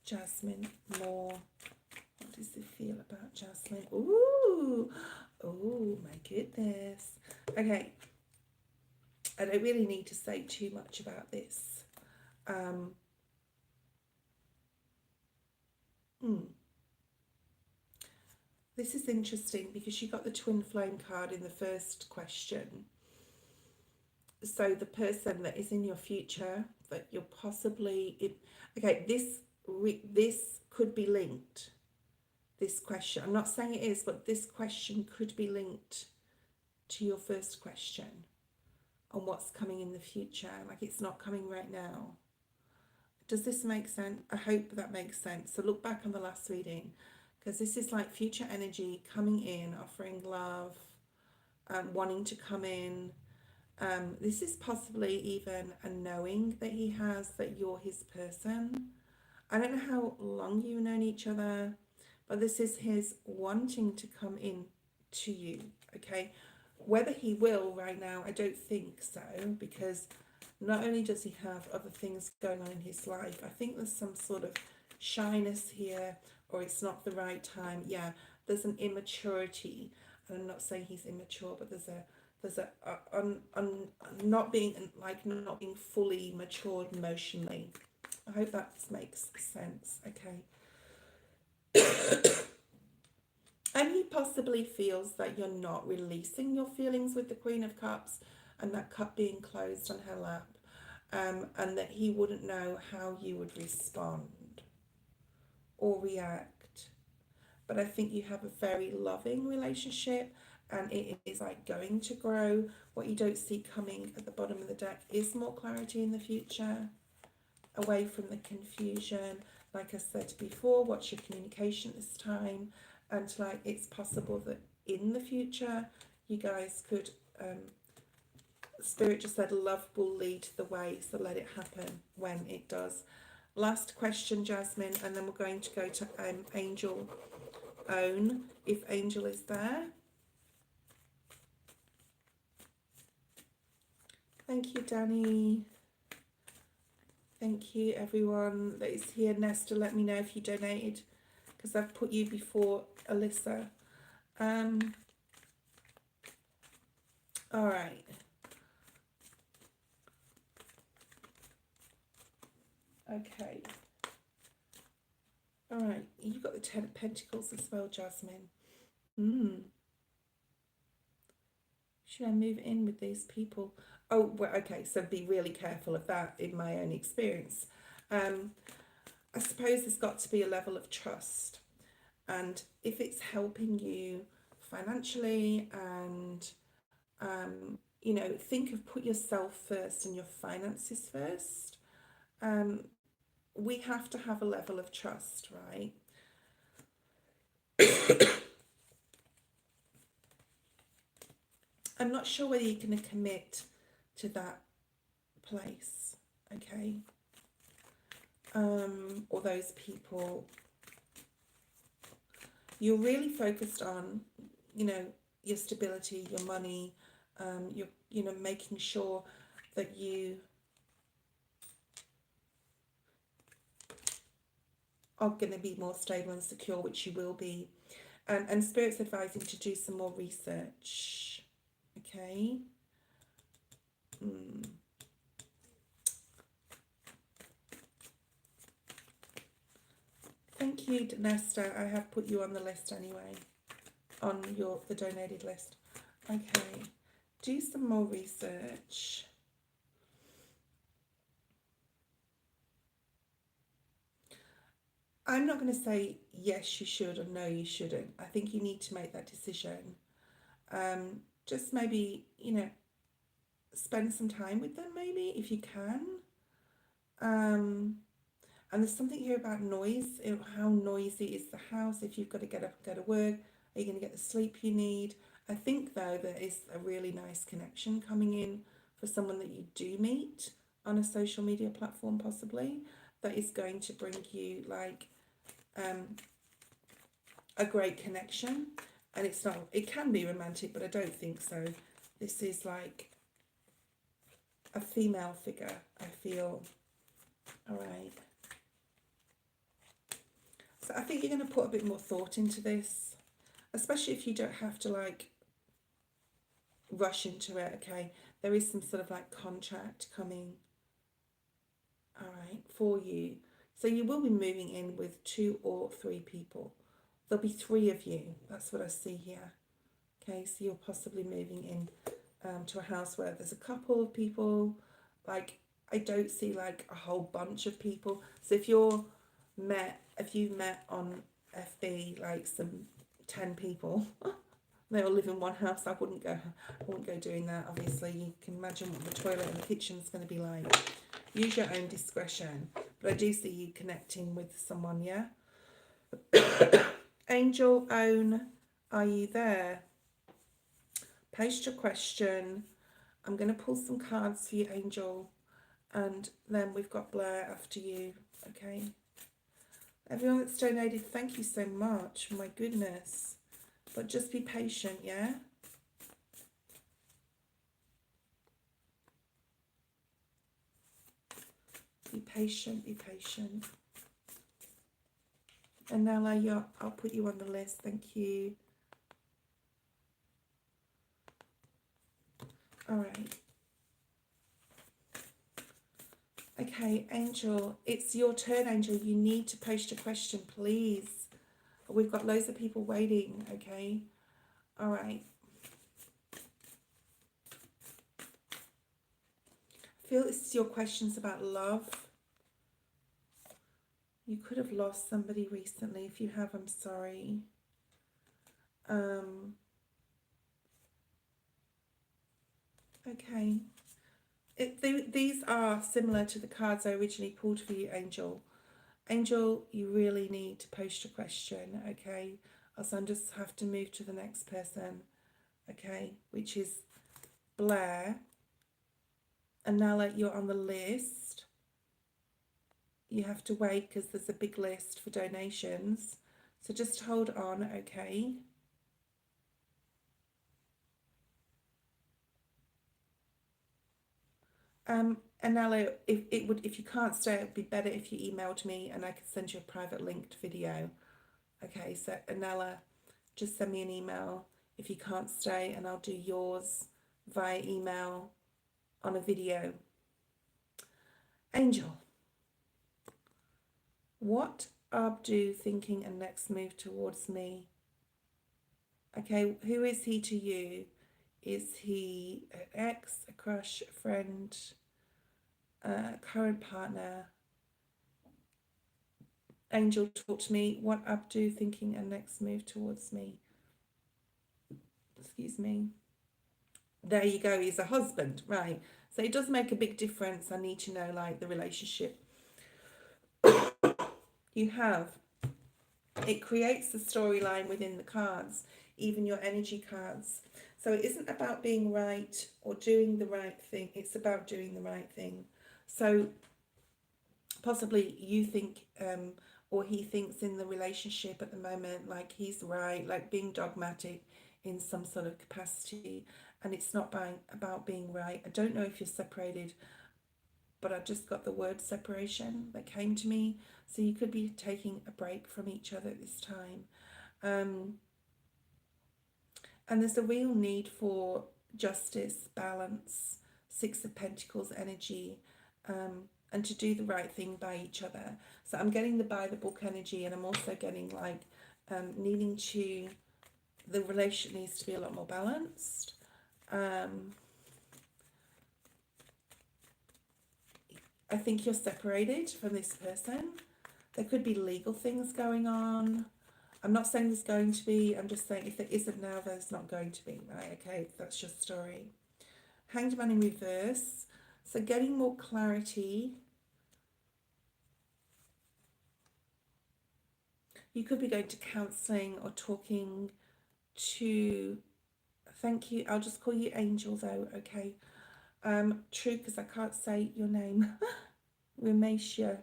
Jasmine more. What does he feel about Jasmine? Ooh, oh my goodness. Okay, I don't really need to say too much about this. This is interesting because you got the twin flame card in the first question. So the person that is in your future that you're possibly okay, this could be linked. This question, I'm not saying it is, but this question could be linked to your first question on what's coming in the future. Like, it's not coming right now. Does this make sense? I hope that makes sense. So look back on the last reading, because this is like future energy coming in, offering love, wanting to come in. This is possibly even a knowing that he has that you're his person. I don't know how long you've known each other, but this is his wanting to come in to you, okay? Whether he will right now, I don't think so, because not only does he have other things going on in his life, I think there's some sort of shyness here, or it's not the right time. Yeah, there's an immaturity, and I'm not saying he's immature, but there's a not being fully matured emotionally. I hope that makes sense. Okay. And he possibly feels that you're not releasing your feelings with the Queen of Cups and that cup being closed on her lap, and that he wouldn't know how you would respond or react. But I think you have a very loving relationship, and it is like going to grow. What you don't see coming at the bottom of the deck is more clarity in the future, away from the confusion. Like I said before, watch your communication this time, and like, it's possible that in the future you guys could, Spirit just said love will lead the way, so let it happen when it does. Last question, Jasmine, and then we're going to go to Angel Own, if Angel is there. Thank you, Danny. Thank you, everyone that is here. Nesta, let me know if you donated, because I've put you before Alyssa. All right. Okay. All right. You've got the Ten of Pentacles as well, Jasmine. Should I move in with these people? Oh, well, okay. So be really careful of that in my own experience. I suppose there's got to be a level of trust. And if it's helping you financially and, you know, put yourself first and your finances first. We have to have a level of trust, right? I'm not sure whether you're going to commit to that place, okay? Or those people. You're really focused on, you know, your stability, your money, you know, making sure that you are going to be more stable and secure, which you will be. And Spirit's advising to do some more research, okay? Thank you, Nesta. I have put you on the list anyway, on the donated list. Okay, do some more research. I'm not going to say yes you should or no you shouldn't. I think you need to make that decision. Just maybe, you know, spend some time with them, maybe, if you can. And there's something here about noise. How noisy is the house? If you've got to get up and go to work, are you going to get the sleep you need? I think though there is a really nice connection coming in for someone that you do meet on a social media platform, possibly, that is going to bring you like a great connection. And it's not, it can be romantic, but I don't think so. This is like a female figure, I feel. All right. So I think you're going to put a bit more thought into this, especially if you don't have to like rush into it. Okay, there is some sort of like contract coming, all right, for you. So you will be moving in with 2 or 3 people. There'll be 3 of you. That's what I see here. Okay, so you're possibly moving in to a house where there's a couple of people. Like, I don't see like a whole bunch of people. So if you've met on FB like some 10 people, they all live in one house, I wouldn't go doing that. Obviously, you can imagine what the toilet and the kitchen's going to be like. Use your own discretion. But I do see you connecting with someone, yeah? Angel Own, are you there? Post your question. I'm going to pull some cards for you, Angel. And then we've got Blair after you, okay? Everyone that's donated, thank you so much. My goodness. But just be patient, yeah? Be patient, be patient. And now I'll put you on the list. Thank you. All right. Okay, Angel, it's your turn, Angel. You need to post your question, please. We've got loads of people waiting, okay? All right. I feel this is your questions about love. You could have lost somebody recently. If you have, I'm sorry. Okay. These are similar to the cards I originally pulled for you, Angel. Angel, you really need to post your question, okay? Else I just have to move to the next person, okay? Which is Blair. And now that you're on the list, you have to wait because there's a big list for donations. So just hold on, okay? Anala, if you can't stay, it would be better if you emailed me and I could send you a private linked video. Okay, so Anala, just send me an email if you can't stay and I'll do yours via email on a video. Angel, what Abdu thinking and next move towards me? Okay, who is he to you? Is he an ex, a crush, a friend, a current partner? Angel, talk to me. What Abdu thinking and next move towards me? Excuse me. There you go. He's a husband, right? So it does make a big difference. I need to know like the relationship you have. It creates the storyline within the cards, even your energy cards. So it isn't about being right or doing the right thing. It's about doing the right thing. So possibly you think or he thinks in the relationship at the moment like he's right, like being dogmatic in some sort of capacity, and it's not about being right. I don't know if you're separated, but I just got the word separation that came to me. So you could be taking a break from each other at this time. And there's a real need for justice, balance, Six of Pentacles energy, and to do the right thing by each other. So I'm getting the by the book energy, and I'm also getting like needing to, the relation needs to be a lot more balanced. I think you're separated from this person. There could be legal things going on. I'm not saying there's going to be, I'm just saying if there isn't now, there's not going to be, right? Okay, that's your story. Hanged Man in reverse. So getting more clarity. You could be going to counselling or talking to Thank you. I'll just call you Angel though, okay? True, because I can't say your name. Ramesha.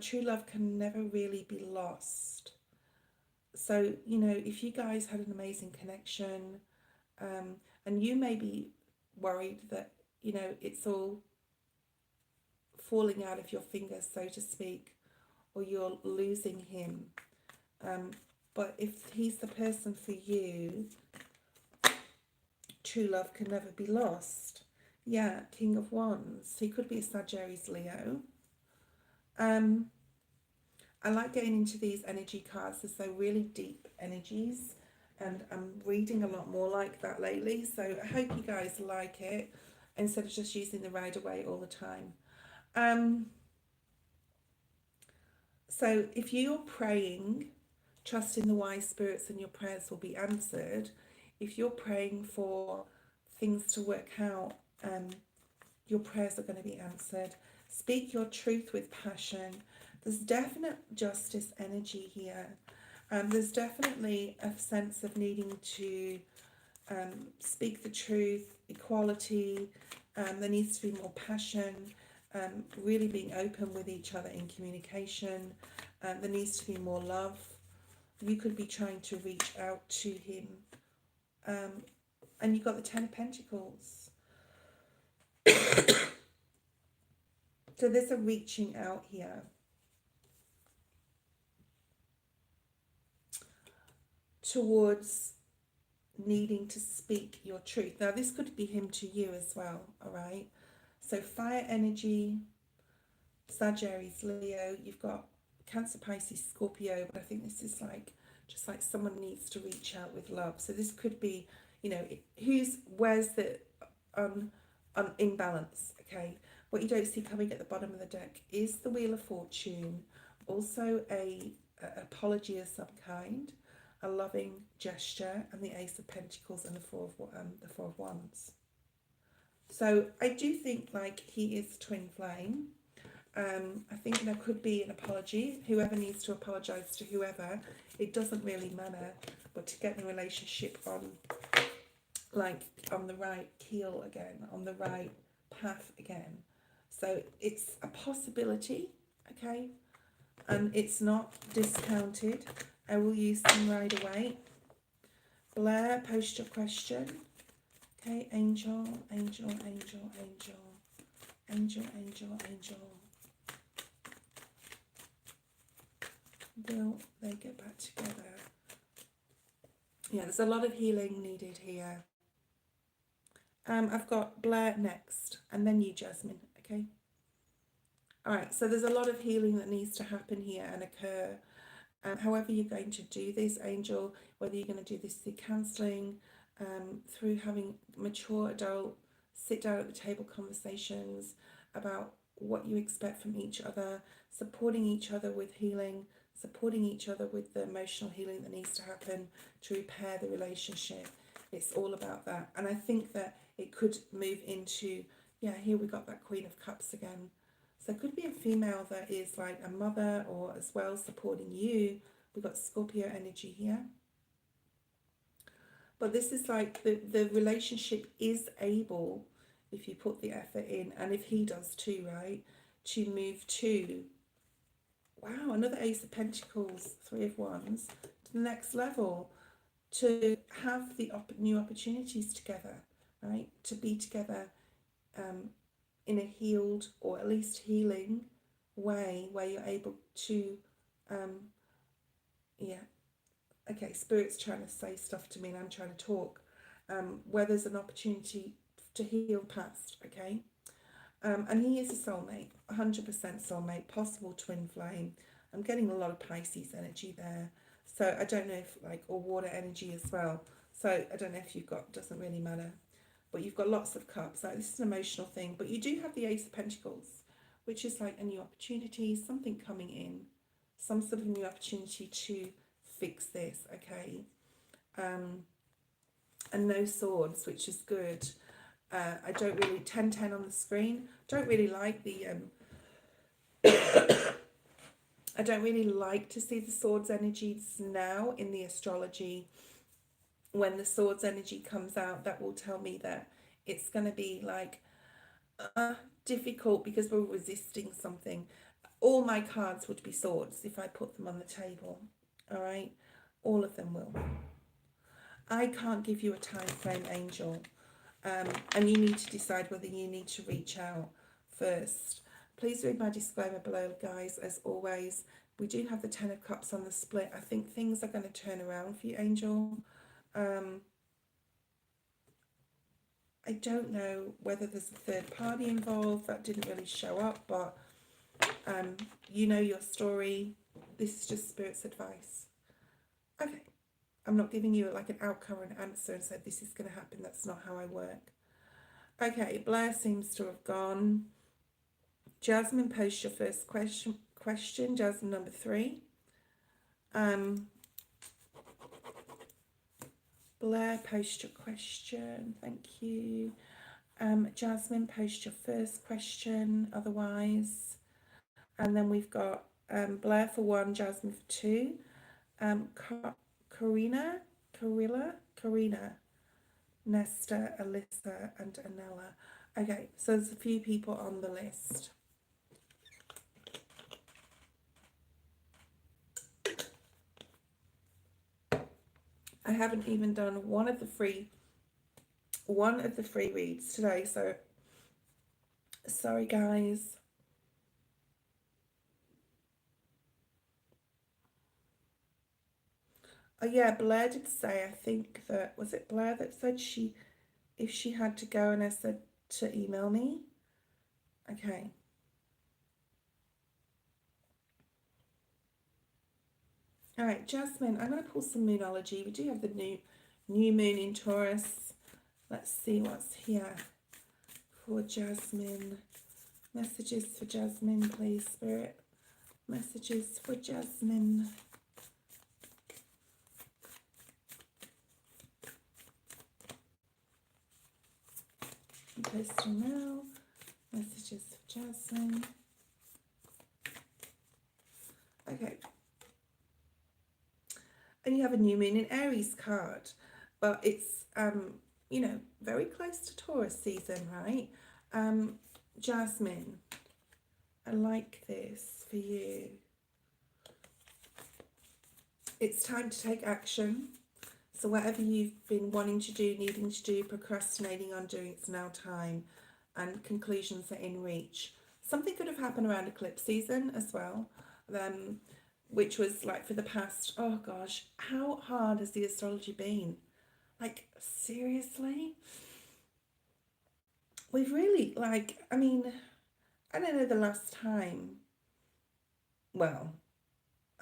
True love can never really be lost. So, you know, if you guys had an amazing connection, and you may be worried that, you know, it's all falling out of your fingers, so to speak, or you're losing him. But if he's the person for you, true love can never be lost. Yeah, King of Wands. He could be a Sagittarius Leo. I like getting into these energy cards as they're really deep energies, and I'm reading a lot more like that lately, so I hope you guys like it instead of just using the Rider-Waite all the time. So if you're praying, trust in the wise spirits and your prayers will be answered. If you're praying for things to work out, your prayers are going to be answered. Speak your truth with passion. There's definite justice energy here. There's definitely a sense of needing to speak the truth, equality. There needs to be more passion, really being open with each other in communication. There needs to be more love. You could be trying to reach out to him. And you've got the Ten of Pentacles. So there's a reaching out here. Towards needing to speak your truth. Now this could be him to you as well, all right? So fire energy, Sagittarius, Leo, you've got Cancer, Pisces, Scorpio, but I think this is like, just like someone needs to reach out with love. So this could be, you know, where's the imbalance, okay? What you don't see coming at the bottom of the deck is the Wheel of Fortune, also a apology of some kind, a loving gesture, and the Ace of Pentacles and the Four of Wands. So I do think like he is twin flame. I think there could be an apology. Whoever needs to apologise to whoever, it doesn't really matter. But to get the relationship on the right keel again, on the right path again. So it's a possibility, okay? And it's not discounted. I will use some Rider-Waite. Blair, post your question. Okay, angel, angel, angel, angel. Angel, angel, angel. Will they get back together? Yeah, there's a lot of healing needed here. I've got Blair next, and then you, Jasmine, okay? All right, so there's a lot of healing that needs to happen here and occur. However you're going to do this, Angel, whether you're going to do this through counselling, through having mature adult sit down at the table conversations about what you expect from each other, supporting each other with healing, supporting each other with the emotional healing that needs to happen to repair the relationship. It's all about that. And I think that it could move into, yeah, here we got that Queen of Cups again. So it could be a female that is like a mother or as well supporting you. We've got Scorpio energy here. But this is like the relationship is able, if you put the effort in, and if he does too, right, to move to, wow, another Ace of Pentacles, Three of Wands, to the next level, to have the new opportunities together, right, to be together in a healed or at least healing way where you're able to, yeah, okay, Spirit's trying to say stuff to me and I'm trying to talk, where there's an opportunity to heal past, okay? And he is a soulmate, 100% soulmate, possible twin flame. I'm getting a lot of Pisces energy there. So I don't know if, like, or water energy as well. So I don't know if you've got, doesn't really matter. But you've got lots of cups. Like, this is an emotional thing. But you do have the Ace of Pentacles, which is like a new opportunity, something coming in, some sort of new opportunity to fix this, okay? And no swords, which is good. I don't really, 10-10 on the screen, don't really like the, I don't really like to see the swords energies now in the astrology when the Swords energy comes out, that will tell me that it's going to be like difficult because we're resisting something. All my cards would be swords if I put them on the table. All right, all of them will. I can't give you a time frame, Angel, and you need to decide whether you need to reach out first. Please read my disclaimer below, guys. As always, we do have the Ten of Cups on the split. I think things are going to turn around for you, Angel. I don't know whether there's a third party involved. That didn't really show up, but you know your story. This is just Spirit's advice. Okay. I'm not giving you like an outcome or an answer and said this is going to happen. That's not how I work. Okay, Blair seems to have gone. Jasmine, post your first question. Jasmine number 3. Blair, post your question. Thank you. Jasmine, post your first question. Otherwise, and then we've got Blair for 1, Jasmine for 2. Karina, Nesta, Alyssa, and Anella. Okay, so there's a few people on the list. I haven't even done one of the free reads today, so sorry guys. Oh yeah, Blair did say, I think that, was it Blair that said if she had to go, and I said to email me? Okay. All right, Jasmine, I'm going to pull some Moonology. We do have the new moon in Taurus. Let's see what's here for Jasmine. Messages for Jasmine, please, Spirit. Messages for Jasmine. Postal now. Messages for Jasmine. Okay. And you have a new moon in Aries card, but it's you know, very close to Taurus season, right? Jasmine, I like this for you. It's time to take action. So whatever you've been wanting to do, needing to do, procrastinating on doing, it's now time. And conclusions are in reach. Something could have happened around eclipse season as well, which was like for the past, oh gosh, how hard has the astrology been? Like, seriously? We've really, like, I mean, I don't know the last time, well,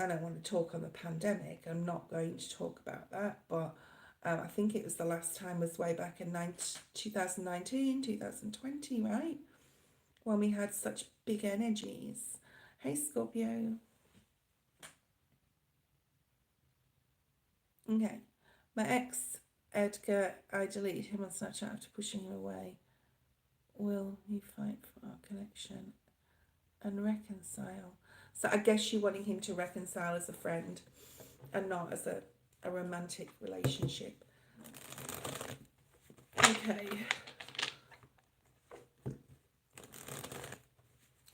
I don't want to talk on the pandemic. I'm not going to talk about that, but I think it was the last time was way back in 2019, 2020, right? When we had such big energies. Hey, Scorpio. Okay. My ex, Edgar, I deleted him on Snapchat after pushing him away. Will you fight for our connection and reconcile? So I guess you're wanting him to reconcile as a friend and not as a romantic relationship. Okay.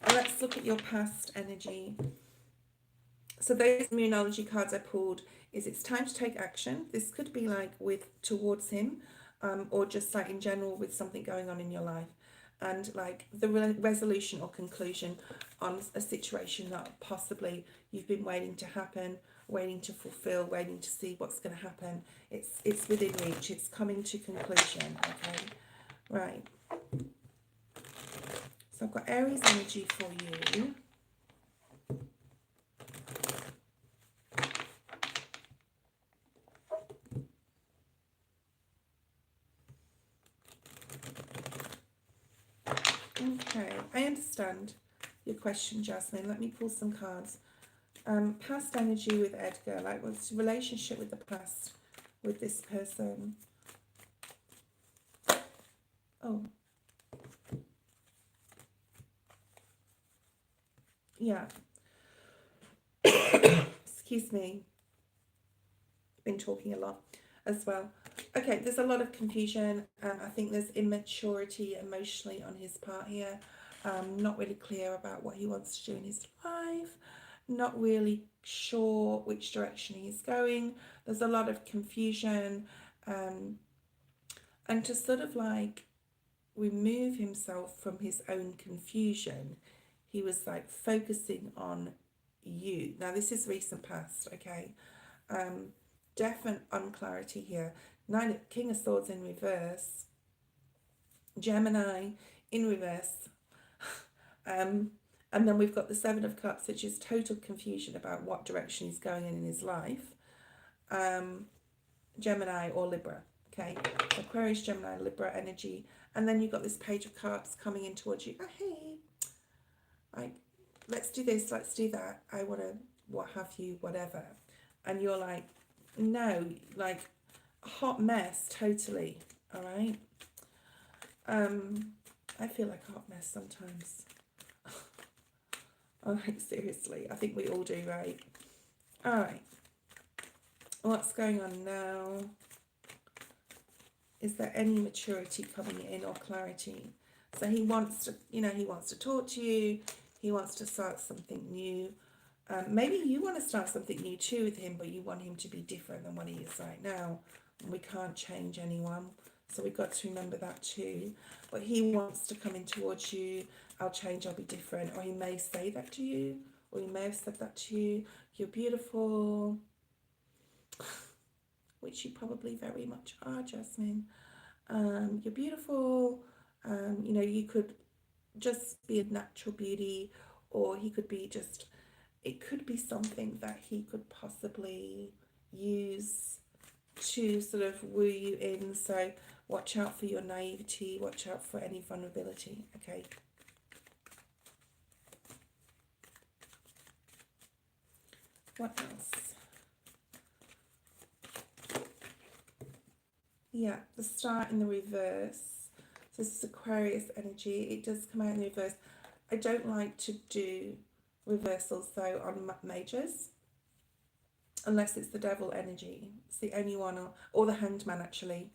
Let's look at your past energy. So those Moonology cards I pulled is it's time to take action. This could be like towards him, or just like in general with something going on in your life. And like the resolution or conclusion on a situation that possibly you've been waiting to happen, waiting to fulfill, waiting to see what's going to happen. It's within reach. It's coming to conclusion. Okay, right. So I've got Aries energy for you. Okay, I understand your question, Jasmine. Let me pull some cards. Past energy with Edgar, like what's the relationship with the past with this person? Oh. Yeah. Excuse me. Been talking a lot as well. Okay, there's a lot of confusion. I think there's immaturity emotionally on his part here. Not really clear about what he wants to do in his life. Not really sure which direction he's going. There's a lot of confusion. Um, and to sort of like remove himself from his own confusion, he was like focusing on you. Now, this is recent past, okay? Um, Definite unclarity here. King of Swords in reverse, Gemini in reverse, and then we've got the Seven of Cups, which is total confusion about what direction he's going in his life. Gemini or Libra, okay? Aquarius, Gemini, Libra energy, and then you've got this Page of Cups coming in towards you. Oh, hey, like, let's do this, let's do that. I want to, what have you, whatever. And you're like, no, like, hot mess, totally, all right? I feel like a hot mess sometimes. Oh, like, seriously, I think we all do, right? All right. What's going on now? Is there any maturity coming in or clarity? So he wants to, he wants to talk to you. He wants to start something new. Maybe you want to start something new too with him, but you want him to be different than what he is right now. And we can't change anyone. So we've got to remember that too. But he wants to come in towards you. I'll change, I'll be different. Or he may say that to you. Or he may have said that to you. You're beautiful. Which you probably very much are, Jasmine. You're beautiful. You could just be a natural beauty. Or he could be just, it could be something that he could possibly use to sort of woo you in. So watch out for your naivety, watch out for any vulnerability, okay? What else? Yeah, the Star in the reverse. So this is Aquarius energy. It does come out in the reverse. I don't like to do reversals though on majors, unless it's the Devil energy. It's the only one, or the Hanged Man actually.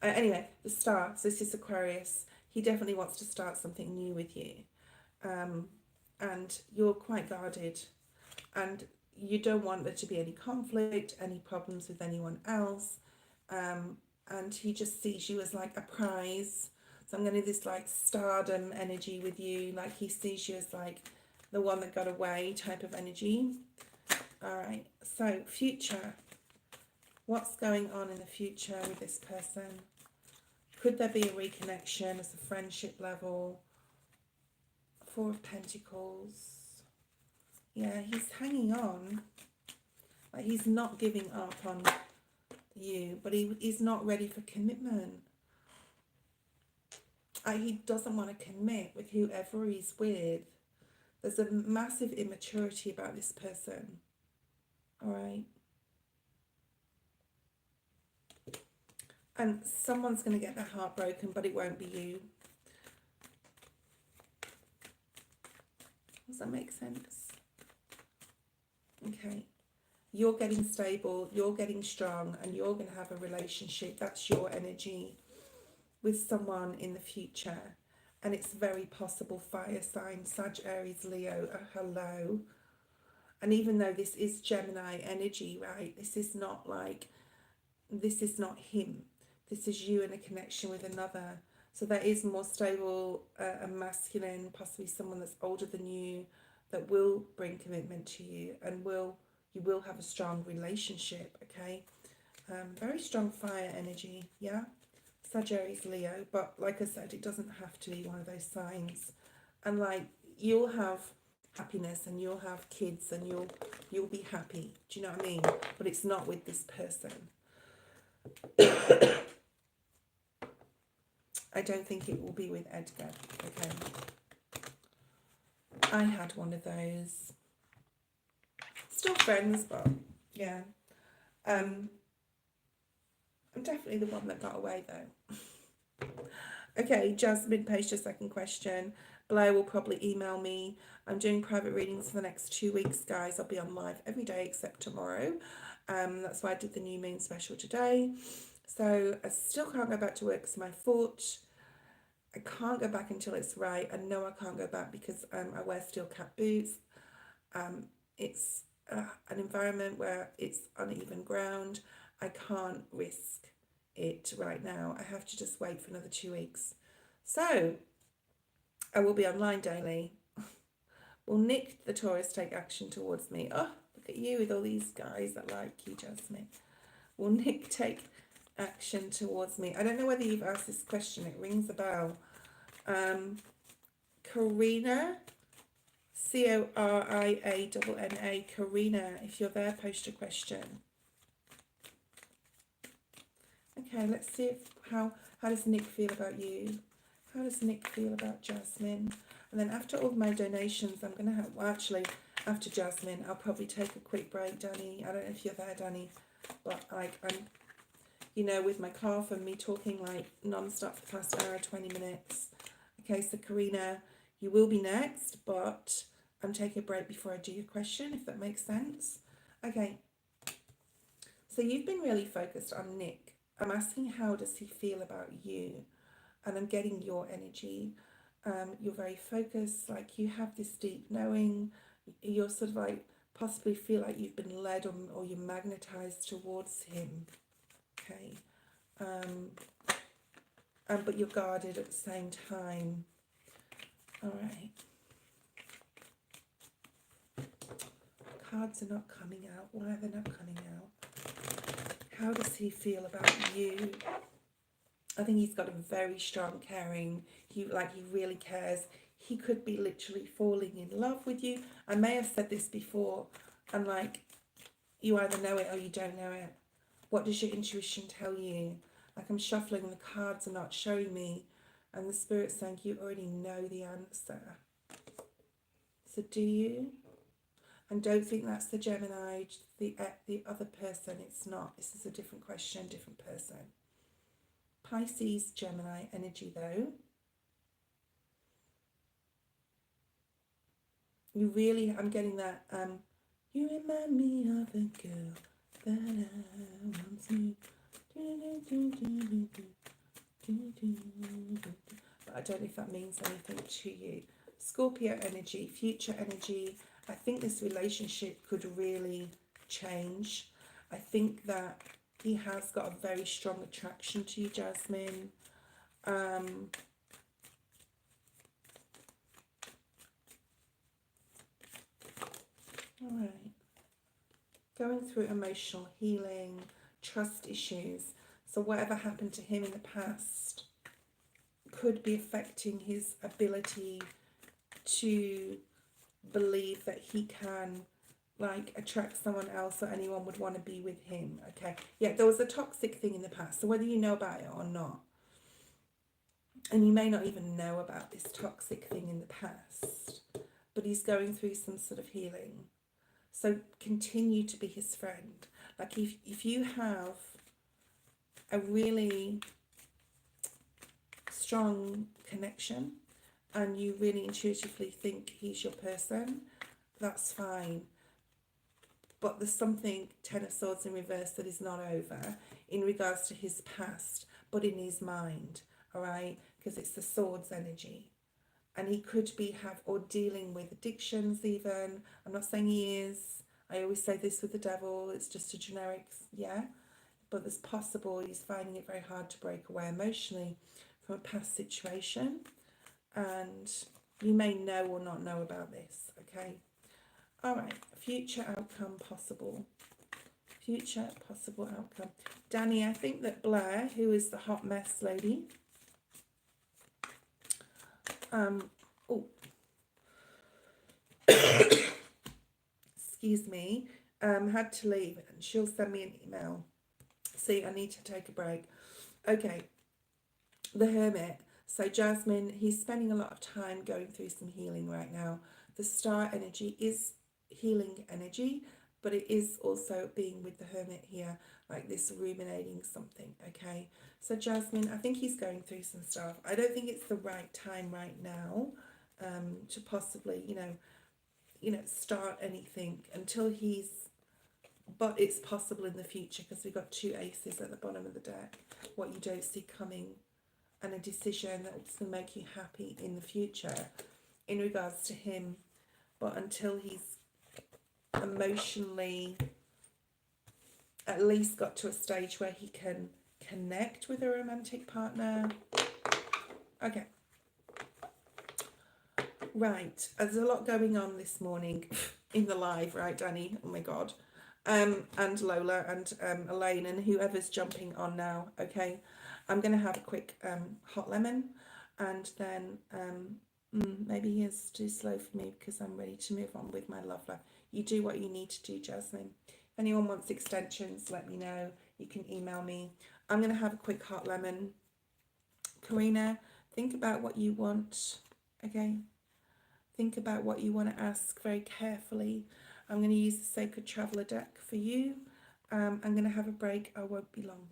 Anyway, the Star. So this is Aquarius. He definitely wants to start something new with you. And you're quite guarded. And you don't want there to be any conflict, any problems with anyone else. And he just sees you as like a prize. So I'm getting this like stardom energy with you. Like he sees you as like the one that got away type of energy. All right. So future. What's going on in the future with this person? Could there be a reconnection as a friendship level? Four of Pentacles. Yeah, he's hanging on. Like he's not giving up on you, but he's not ready for commitment. He doesn't want to commit with whoever he's with. There's a massive immaturity about this person. All right. And someone's going to get their heart broken, but it won't be you. Does that make sense? Okay. You're getting stable, you're getting strong, and you're going to have a relationship. That's your energy with someone in the future. And it's very possible fire sign, Sag, Aries, Leo, hello. And even though this is Gemini energy, right, this is not him. This is you in a connection with another. So that is more stable, a masculine, possibly someone that's older than you, that will bring commitment to you, and you will have a strong relationship, okay? Very strong fire energy, yeah? Sagittarius, Leo, but like I said, it doesn't have to be one of those signs. And like, you'll have happiness and you'll have kids and you'll be happy. Do you know what I mean? But it's not with this person. I don't think it will be with Edgar, okay? I had one of those. Still friends, but yeah. I'm definitely the one that got away though. Okay, Jasmine posed your second question. Blair will probably email me. I'm doing private readings for the next 2 weeks, guys. I'll be on live every day except tomorrow. That's why I did the new moon special today. So I still can't go back to work. It's my fault. I can't go back until it's right. I know I can't go back because I wear steel cap boots. It's an environment where it's uneven ground. I can't risk it right now. I have to just wait for another 2 weeks. So I will be online daily. Will Nick the Taurus take action towards me? Oh, look at you with all these guys that like you, Jasmine. Will Nick take action towards me? I don't know whether you've asked this question. It rings a bell. Karina, Corianna, Karina, if you're there, post a question. Okay, let's see how does Nick feel about you? How does Nick feel about Jasmine? And then after all my donations, I'm going to have, well, actually, after Jasmine, I'll probably take a quick break, Danny. I don't know if you're there, Danny, but like, I'm, you know, with my cough and me talking like non-stop for the past hour, 20 minutes. Okay, so Karina, you will be next, but I'm taking a break before I do your question, if that makes sense. Okay, so you've been really focused on Nick. I'm asking how does he feel about you? And I'm getting your energy. You're very focused, like you have this deep knowing. You're sort of like possibly feel like you've been led or you're magnetized towards him. Okay. But you're guarded at the same time. All right. Cards are not coming out. Why are they not coming out? How does he feel about you? I think he's got a very strong caring. He really cares. He could be literally falling in love with you. I may have said this before, and like, you either know it or you don't know it. What does your intuition tell you? Like, I'm shuffling and the cards are not showing me, and the spirit's saying you already know the answer. So do you? And don't think that's the Gemini, the other person. It's not. This is a different question, different person. Pisces, Gemini energy though. You really, I'm getting that, you remind me of a girl that I once knew. But I don't know if that means anything to you. Scorpio energy, future energy. I think this relationship could really change. I think that he has got a very strong attraction to you, Jasmine. All right. Going through emotional healing, trust issues. So whatever happened to him in the past could be affecting his ability to believe that he can like attract someone else or anyone would want to be with him. Okay, yeah, there was a toxic thing in the past, so whether you know about it or not, and you may not even know about this toxic thing in the past, but he's going through some sort of healing. So continue to be his friend. Like if you have a really strong connection and you really intuitively think he's your person, that's fine. But there's something, Ten of Swords in reverse, that is not over in regards to his past, but in his mind, all right? Because it's the Swords energy. And he could be or dealing with addictions even. I'm not saying he is. I always say this with the devil, it's just a generic, yeah? But there's possible he's finding it very hard to break away emotionally from a past situation. And you may know or not know about this, okay? All right, future outcome possible. Future possible outcome. Danny, I think that Blair, who is the hot mess lady, excuse me, had to leave and she'll send me an email. See, I need to take a break. Okay, the Hermit. So Jasmine, he's spending a lot of time going through some healing right now. The Star energy is healing energy, but it is also being with the Hermit here, like this ruminating something, okay? So Jasmine, I think he's going through some stuff. I don't think it's the right time right now to possibly, you know, start anything until he's but it's possible in the future because we've got two aces at the bottom of the deck. What you don't see coming, and a decision that's going to make you happy in the future in regards to him. But until he's emotionally at least got to a stage where he can connect with a romantic partner. Okay. Right. There's a lot going on this morning in the live, right, Danny? Oh my God. And Lola and Elaine and whoever's jumping on now. Okay. I'm going to have a quick hot lemon, and then maybe he is too slow for me because I'm ready to move on with my love life. You do what you need to do, Jasmine. If anyone wants extensions, let me know. You can email me. I'm going to have a quick hot lemon. Karina, think about what you want. Okay. Think about what you want to ask very carefully. I'm going to use the Sacred Traveller deck for you. I'm going to have a break. I won't be long.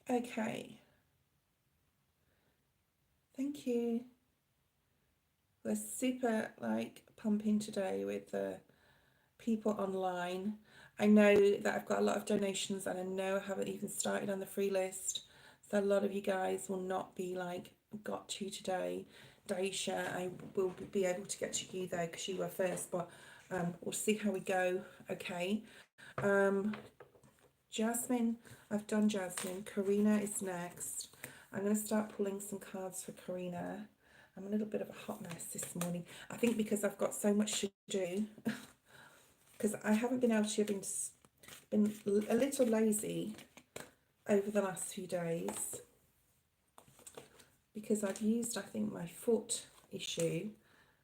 Okay, thank you. We're super like pumping today with the people online. I know that I've got a lot of donations and I know I haven't even started on the free list. So a lot of you guys will not be like got to today. Daisha, I will be able to get to you though because you were first, but we'll see how we go. Okay. Um, Jasmine, I've done Jasmine. Karina is next. I'm going to start pulling some cards for Karina. I'm a little bit of a hot mess this morning. I think because I've got so much to do, because I haven't been able to, I've been a little lazy over the last few days because I've used, I think, my foot issue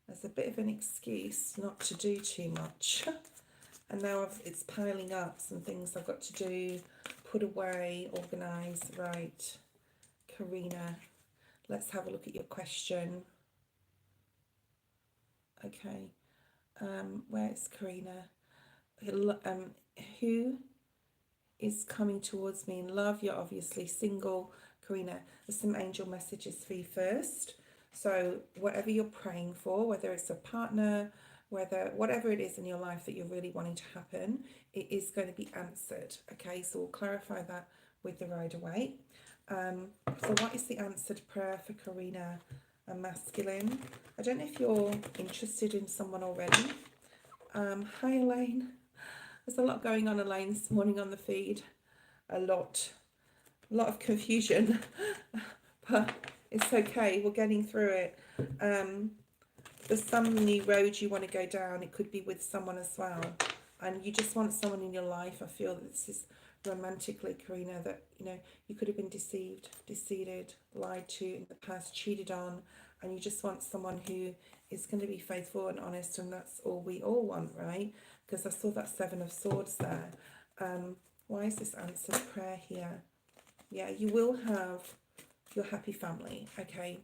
as a bit of an excuse not to do too much. And now it's piling up, some things I've got to do, put away, organise. Right, Karina, let's have a look at your question. Okay, where is Karina? Who is coming towards me in love? You're obviously single, Karina. There's some angel messages for you first. So whatever you're praying for, whether it's a partner, whatever it is in your life that you're really wanting to happen, it is going to be answered. Okay, so we'll clarify that with the Rider-Waite. So what is the answered prayer for Karina, a masculine? I don't know if you're interested in someone already. Hi Elaine. There's a lot going on, Elaine, this morning on the feed. A lot of confusion, but it's okay. We're getting through it. There's some new road you want to go down. It could be with someone as well, and you just want someone in your life. I feel that this is romantically, Karina, that you could have been deceived, lied to in the past, cheated on, and you just want someone who is going to be faithful and honest, and that's all we all want, right? Because I saw that Seven of Swords there. Why is this answered prayer here? Yeah, you will have your happy family, okay?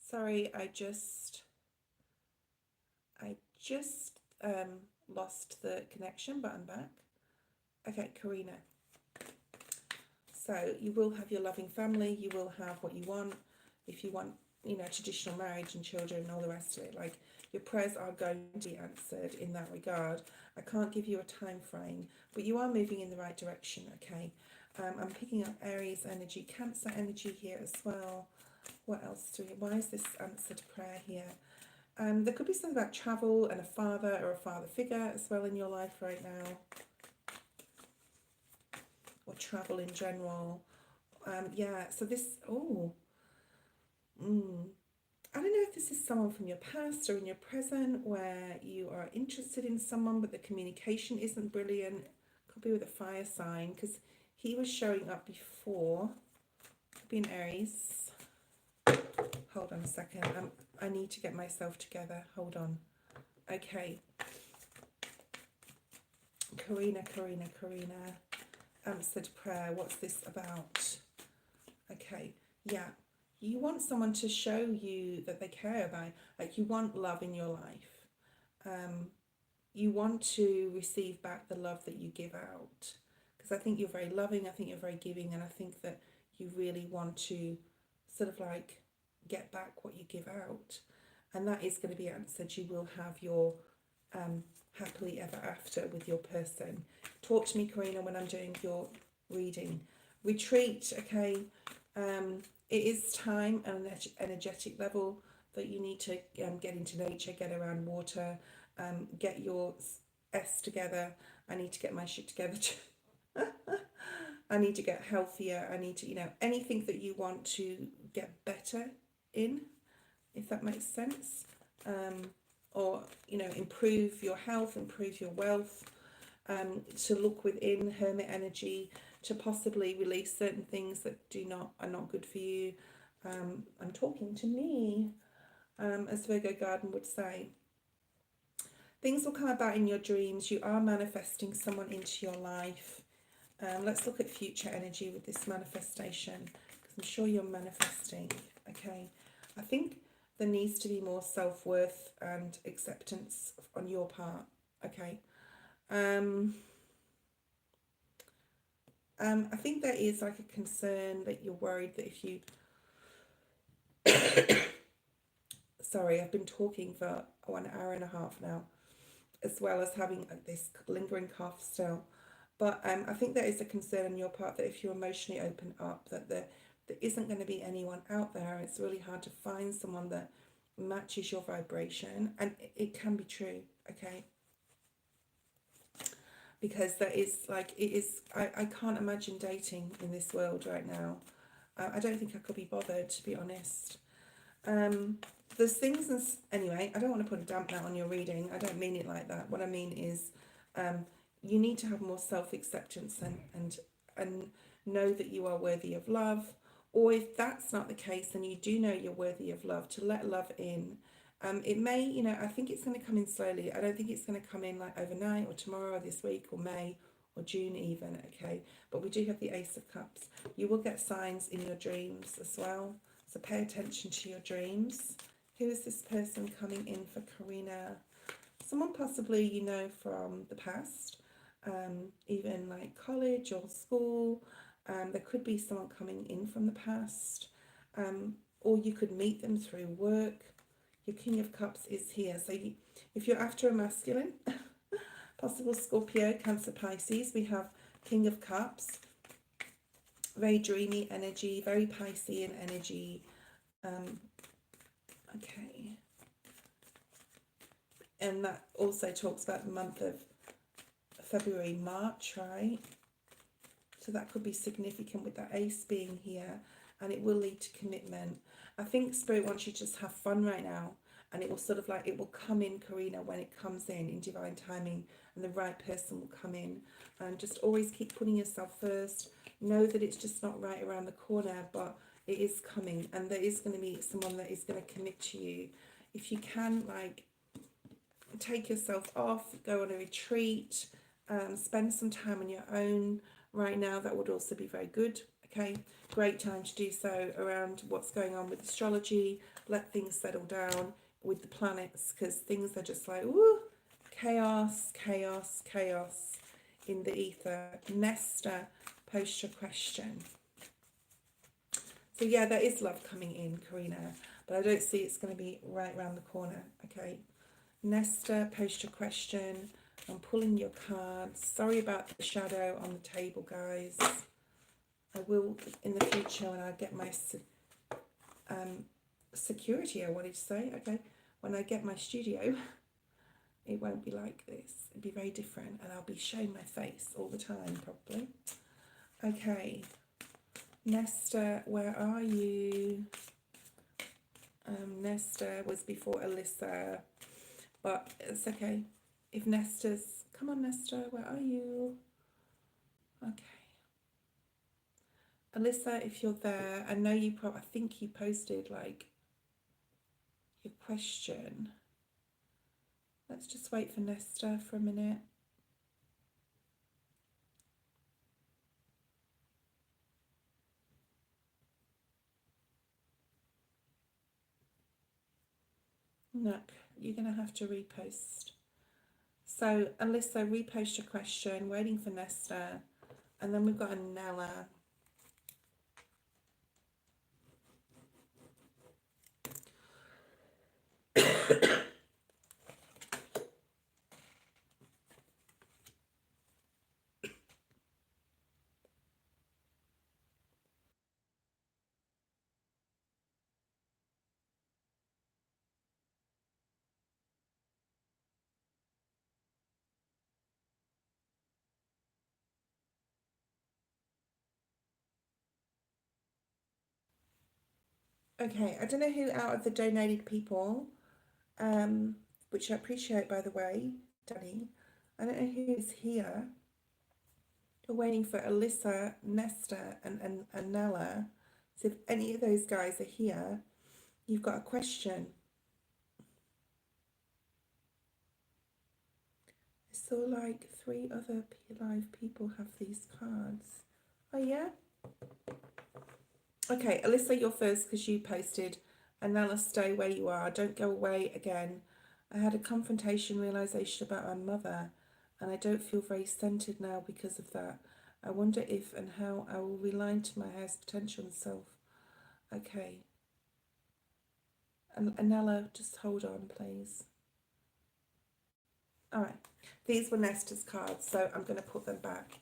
Sorry, I just lost the connection, but I'm back. Okay, Karina. So you will have your loving family, you will have what you want. If you want, traditional marriage and children and all the rest of it, like your prayers are going to be answered in that regard. I can't give you a time frame, but you are moving in the right direction, okay? I'm picking up Aries energy, Cancer energy here as well. What else why is this answered prayer here? There could be something about travel and a father or a father figure as well in your life right now, or travel in general. Yeah, so this, I don't know if this is someone from your past or in your present where you are interested in someone but the communication isn't brilliant. Could be with a fire sign because he was showing up before. Could be an Aries. Hold on a second. I need to get myself together. Hold on. Okay. Karina. Answered prayer. What's this about? Okay. Yeah. You want someone to show you that they care about, like you want love in your life. You want to receive back the love that you give out. Because I think you're very loving, I think you're very giving, and I think that you really want to sort of like get back what you give out. And that is going to be answered. You will have your happily ever after with your person. Talk to me, Karina, when I'm doing your reading. Retreat, okay? It is time and an energetic level that you need to get into nature, get around water, get your S together. I need to get my shit together too. I need to get healthier. I need to, anything that you want to get better in, if that makes sense. Or, improve your health, improve your wealth, to look within hermit energy, to possibly release certain things that are not good for you. I'm talking to me, as Virgo Garden would say. Things will come about in your dreams. You are manifesting someone into your life. Let's look at future energy with this manifestation, because I'm sure you're manifesting, okay? I think there needs to be more self-worth and acceptance on your part, okay? I think there is like a concern that you're worried that if you, sorry, I've been talking for 1 hour and a half now, as well as having this lingering cough still. But I think there is a concern on your part that if you emotionally open up, that there isn't going to be anyone out there. It's really hard to find someone that matches your vibration, and it can be true, okay? Because there is like it is. I can't imagine dating in this world right now. I don't think I could be bothered, to be honest. Um, there's things, anyway, I don't want to put a dampener on your reading. I don't mean it like that. What I mean is, um, you need to have more self-acceptance and know that you are worthy of love. Or if that's not the case, and you do know you're worthy of love, to let love in. It may, I think it's going to come in slowly. I don't think it's going to come in like overnight or tomorrow or this week or May or June even, okay? But we do have the Ace of Cups. You will get signs in your dreams as well. So pay attention to your dreams. Who is this person coming in for Karina? Someone possibly you know from the past, even like college or school. There could be someone coming in from the past, or you could meet them through work. Your King of Cups is here. So if you're after a masculine, possible Scorpio, Cancer, Pisces, we have King of Cups. Very dreamy energy, very Piscean energy. Okay. And that also talks about the month of February, March, right? So that could be significant with that ace being here, and it will lead to commitment. I think Spirit wants you to just have fun right now, and it will sort of like, it will come in, Karina, when it comes in divine timing, and the right person will come in. And just always keep putting yourself first. Know that it's just not right around the corner, but it is coming, and there is going to be someone that is going to commit to you. If you can, like, take yourself off, go on a retreat, spend some time on your own right now, that would also be very good, okay? Great time to do so around what's going on with astrology. Let things settle down with the planets, because things are just like, woo, chaos, chaos, chaos in the ether. Nesta, post your question. So yeah, there is love coming in, Karina, but I don't see it's going to be right around the corner, okay? Nesta, post your question. I'm pulling your cards. Sorry about the shadow on the table, guys. I will in the future when I get my security, I wanted to say, okay, when I get my studio, it won't be like this. It'll be very different, and I'll be showing my face all the time, probably. Okay, Nesta, where are you? Nesta was before Alyssa, but it's okay. If Nesta's, come on Nesta, where are you? Okay. Alyssa, if you're there, I know you I think you posted like your question. Let's just wait for Nesta for a minute. No, you're going to have to repost. So Alyssa, repost your question, waiting for Nesta. And then we've got Anella. Okay, I don't know who out of the donated people, which I appreciate, by the way, Danny. I don't know who is here. We're waiting for Alyssa, Nesta, and Nella. So if any of those guys are here, you've got a question. I saw like 3 other live people have these cards. Oh yeah? Okay, Alyssa, you're first because you posted. And Nella, stay where you are. Don't go away again. I had a confrontation realization about my mother, and I don't feel very centered now because of that. I wonder if and how I will realign to my highest potential and self. Okay. And Anella, just hold on, please. All right. These were Nesta's cards, so I'm going to put them back.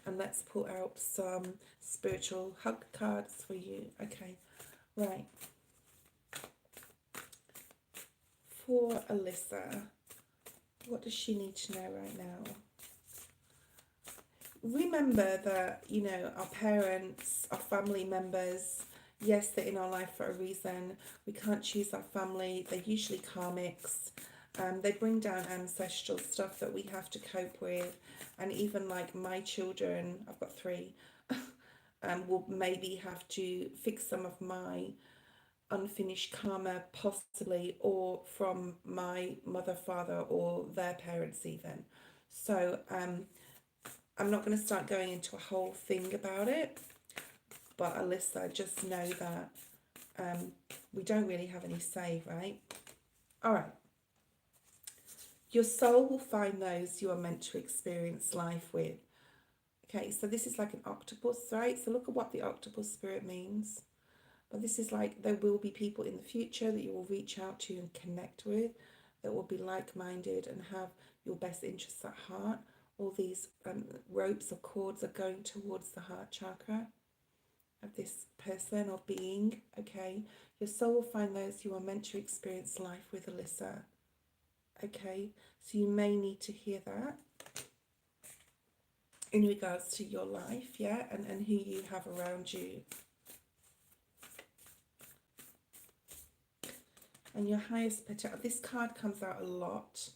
And let's pull out some spiritual hug cards for you. Okay. Right. For Alyssa, what does she need to know right now? Remember that, you know, our parents, our family members, yes, they're in our life for a reason. We can't choose our family. They're usually karmics. They bring down ancestral stuff that we have to cope with. And even like my children, I've got three, will maybe have to fix some of my unfinished karma, possibly, or from my mother, father, or their parents, even. So, I'm not going to start going into a whole thing about it, but Alyssa, just know that we don't really have any say, right? All right. Your soul will find those you are meant to experience life with. Okay, so this is like an octopus, right? So look at what the octopus spirit means. But this is like there will be people in the future that you will reach out to and connect with that will be like-minded and have your best interests at heart. All these ropes or cords are going towards the heart chakra of this person or being. Okay, your soul will find those you are meant to experience life with, Alyssa. Okay, so you may need to hear that in regards to your life, yeah, and who you have around you. And your highest potential, this card comes out a lot.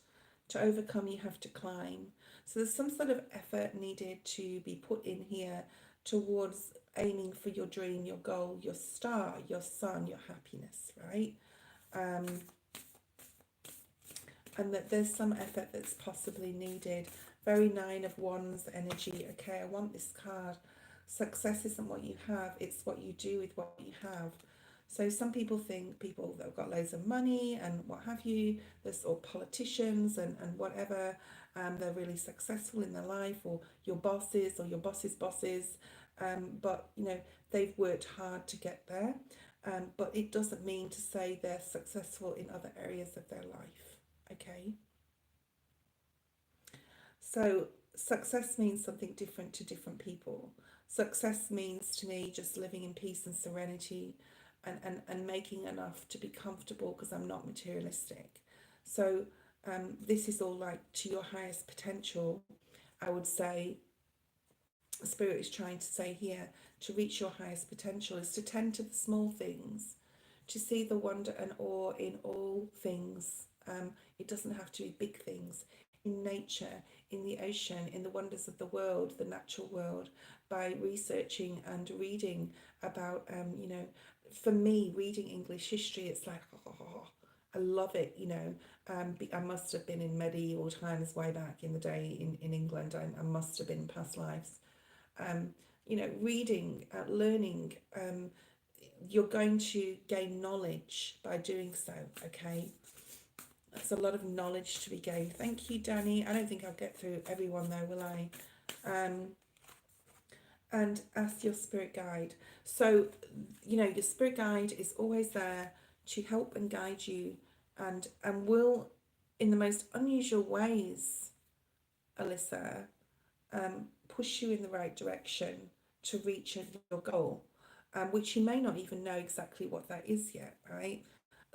To overcome, you have to climb. So there's some sort of effort needed to be put in here towards aiming for your dream, your goal, your star, your sun, your happiness, right? And that there's some effort that's possibly needed. Very Nine of Wands energy. Okay, I want this card. Success isn't what you have, it's what you do with what you have. So some people think people that have got loads of money and what have you, there's all politicians and whatever, they're really successful in their life, or your bosses or your boss's bosses, but you know, they've worked hard to get there, but it doesn't mean to say they're successful in other areas of their life. Okay, so success means something different to different people. Success means to me just living in peace and serenity, and making enough to be comfortable because I'm not materialistic. So this is all like to your highest potential. I would say Spirit is trying to say here, to reach your highest potential is to tend to the small things, to see the wonder and awe in all things. It doesn't have to be big things. In nature, in the ocean, in the wonders of the world, the natural world, by researching and reading about, you know, for me, reading English history, it's like, oh, I love it, you know. I must have been in medieval times way back in the day in England. I must have been in past lives. You know, reading, learning, you're going to gain knowledge by doing so, okay? There's a lot of knowledge to be gained. Thank you, Danny. I don't think I'll get through everyone though, will I? And ask your spirit guide. So, you know, your spirit guide is always there to help and guide you, and will, in the most unusual ways, Alyssa, push you in the right direction to reach your goal, which you may not even know exactly what that is yet, right?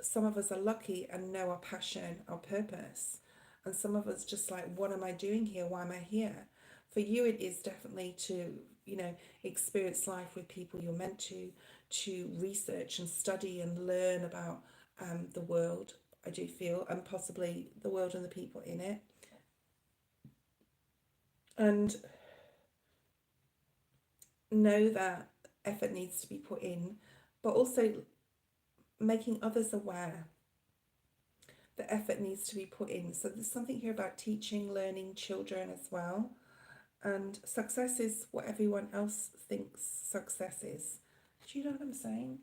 Some of us are lucky and know our passion, our purpose, and some of us just like, what am I doing here? Why am I here? For you, it is definitely to, you know, experience life with people you're meant to research and study and learn about the world, I do feel, and possibly the world and the people in it. And know that effort needs to be put in, but also making others aware that effort needs to be put in. So there's something here about teaching, learning children as well. And success is what everyone else thinks success is. Do you know what I'm saying?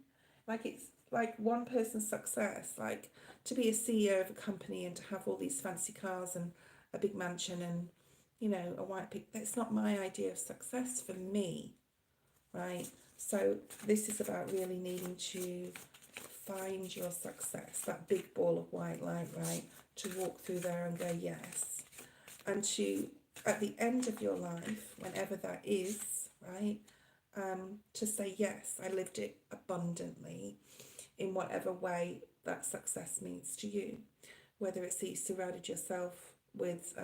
Like, it's like one person's success, like to be a CEO of a company and to have all these fancy cars and a big mansion and you know, a white picket. That's not my idea of success for me, right? So this is about really needing to find your success, that big ball of white light, right? To walk through there and go, yes. And to, at the end of your life, whenever that is, right? To say, yes, I lived it abundantly in whatever way that success means to you. Whether it's that you surrounded yourself with,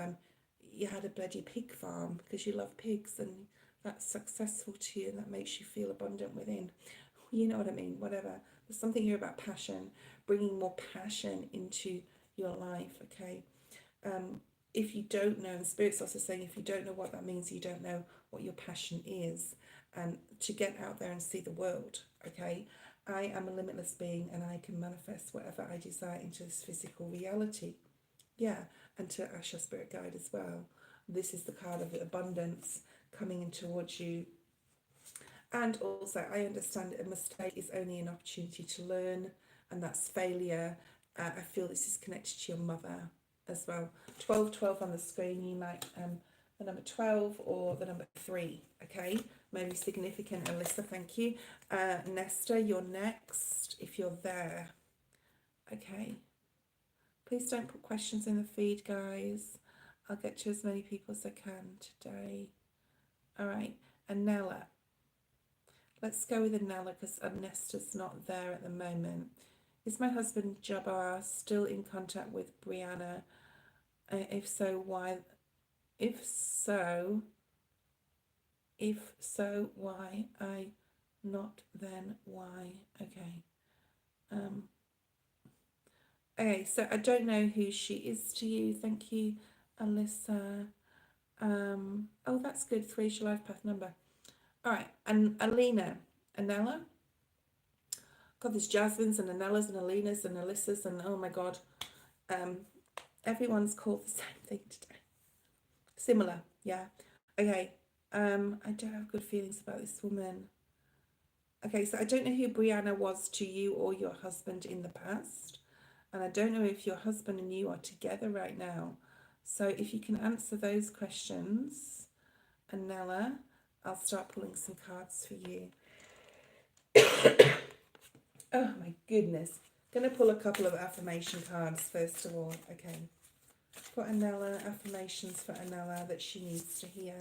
you had a bloody pig farm because you love pigs and that's successful to you and that makes you feel abundant within. You know what I mean? Whatever. There's something here about passion, bringing more passion into your life, okay? If you don't know, and Spirit's also saying if you don't know what that means, you don't know what your passion is, and to get out there and see the world, okay? I am a limitless being and I can manifest whatever I desire into this physical reality. Yeah, and to ask your spirit guide as well. This is the card of abundance coming in towards you. And also, I understand that a mistake is only an opportunity to learn, and that's failure. I feel this is connected to your mother as well. 12 on the screen, you might, the number 12 or the number 3, okay? Maybe significant. Alyssa, thank you. Nesta, you're next, if you're there. Okay. Please don't put questions in the feed, guys. I'll get to as many people as I can today. All right, Anella. Let's go with Anella because Nesta's not there at the moment. Is my husband Jabbar still in contact with Brianna? If so, why? If so, why? I not then why? Okay. Okay, so I don't know who she is to you. Thank you, Alyssa. Oh, that's good. 3 is your life path number. All right, and Alina, Anella. God, there's Jasmine's and Anellas and Alina's and Alyssa's and oh my God, everyone's called the same thing today. Similar, yeah. Okay, I don't have good feelings about this woman. Okay, so I don't know who Brianna was to you or your husband in the past, and I don't know if your husband and you are together right now. So if you can answer those questions, Anella, I'll start pulling some cards for you. Oh my goodness. Gonna pull a couple of affirmation cards first of all. Okay. For Anella, affirmations for Anella that she needs to hear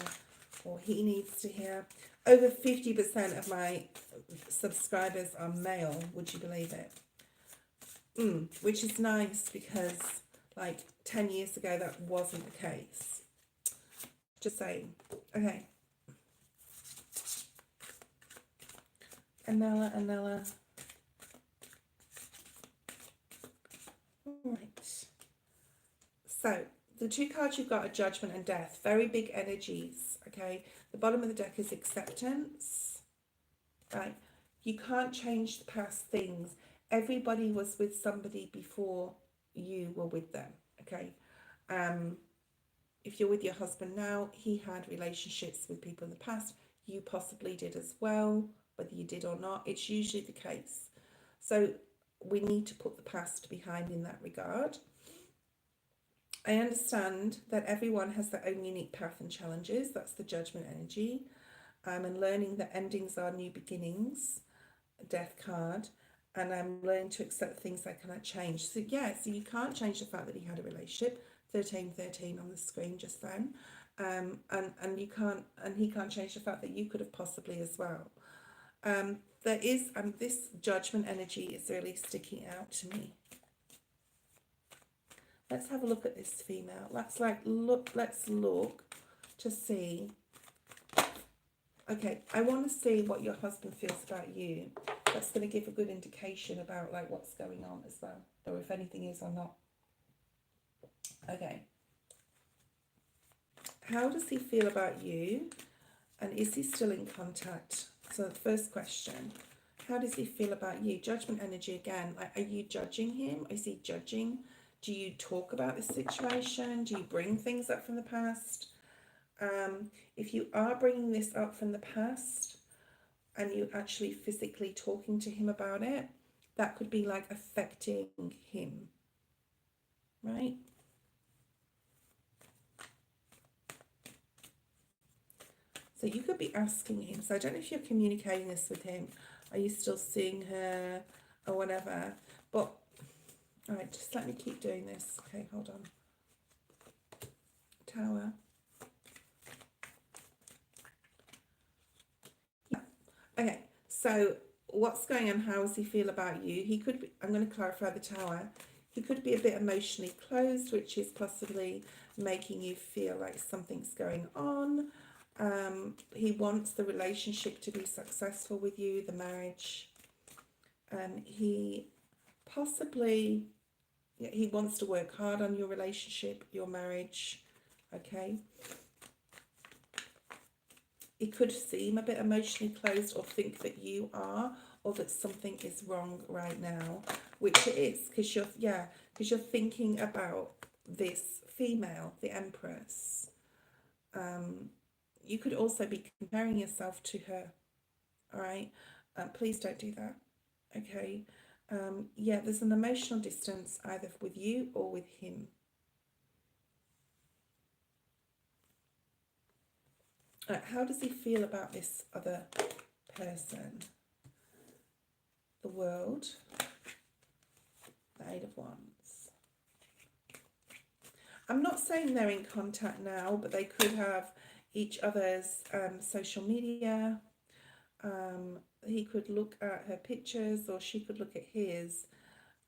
or he needs to hear. Over 50% of my subscribers are male, would you believe it? Which is nice because like 10 years ago that wasn't the case. Just saying. Okay. Anella. Right. So the 2 cards you've got are Judgment and Death. Very big energies, okay? The bottom of the deck is Acceptance, right? You can't change the past things. Everybody was with somebody before you were with them, okay? If you're with your husband now, he had relationships with people in the past. You possibly did as well, whether you did or not. It's usually the case. So we need to put the past behind in that regard. I understand that everyone has their own unique path and challenges. That's the Judgment energy. And learning that endings are new beginnings, Death card. And I'm learning to accept things I cannot change. So yeah, so you can't change the fact that he had a relationship. 13 on the screen just then. And you can't, and he can't change the fact that you could have possibly as well. There is, this Judgment energy is really sticking out to me. Let's have a look at this female. Let's look to see. Okay, I want to see what your husband feels about you. That's going to give a good indication about like what's going on as well, or if anything is or not. Okay. How does he feel about you? And is he still in contact? So the first question, how does he feel about you? Judgment energy again. Like, are you judging him? Is he judging? Do you talk about the situation? Do you bring things up from the past? If you are bringing this up from the past and you actually physically talking to him about it, that could be like affecting him, right? So you could be asking him. So I don't know if you're communicating this with him. Are you still seeing her or whatever? But, all right, just let me keep doing this. Okay, hold on. Tower. Yeah. Okay, so what's going on? How does he feel about you? He could be, I'm going to clarify the Tower. He could be a bit emotionally closed, which is possibly making you feel like something's going on. He wants the relationship to be successful with you, the marriage. He possibly, yeah, he wants to work hard on your relationship, your marriage. Okay. He could seem a bit emotionally closed or think that you are, or that something is wrong right now, which it is, because you're thinking about this female, the Empress. You could also be comparing yourself to her. All right. Please don't do that. Okay. Yeah, there's an emotional distance either with you or with him. How does he feel about this other person? The World, the Eight of Wands. I'm not saying they're in contact now, but they could have each other's social media. He could look at her pictures or she could look at his.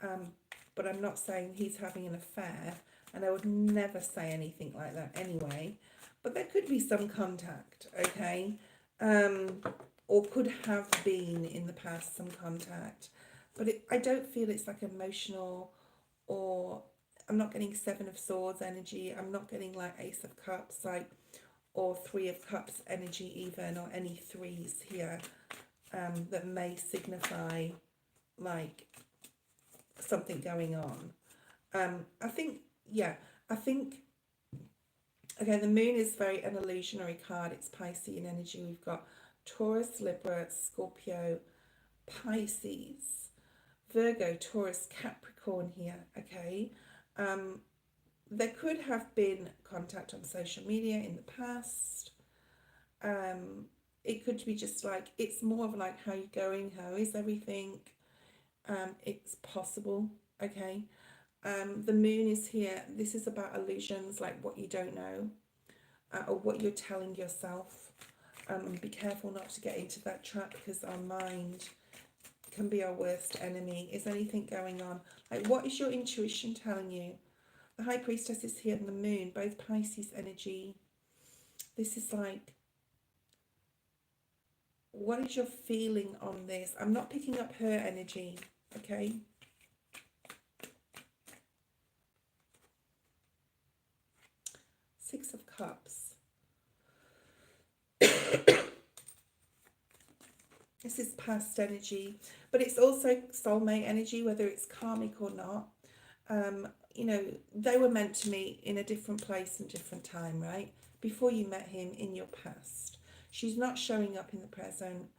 But I'm not saying he's having an affair, and I would never say anything like that anyway. But there could be some contact, okay? Or could have been in the past some contact. But I don't feel it's like emotional, or I'm not getting Seven of Swords energy. I'm not getting like Ace of Cups, like, or Three of Cups energy even, or any threes here that may signify like something going on. I think, okay, the moon is very an illusionary card. It's Piscean energy. We've got Taurus, Libra, Scorpio, Pisces, Virgo, Taurus, Capricorn here, okay? There could have been contact on social media in the past. It could be just like, it's more of like, how you going? How is everything? It's possible, okay? The moon is here. This is about illusions, like what you don't know, or what you're telling yourself. And be careful not to get into that trap, because our mind can be our worst enemy. Is anything going on? Like, what is your intuition telling you? The High Priestess is here and the moon, both Pisces energy. This is like, what is your feeling on this? I'm not picking up her energy, okay? Six of Cups. This is past energy, but it's also soulmate energy, whether it's karmic or not. You know, they were meant to meet in a different place and different time, right? Before you met him in your past. She's not showing up in the present.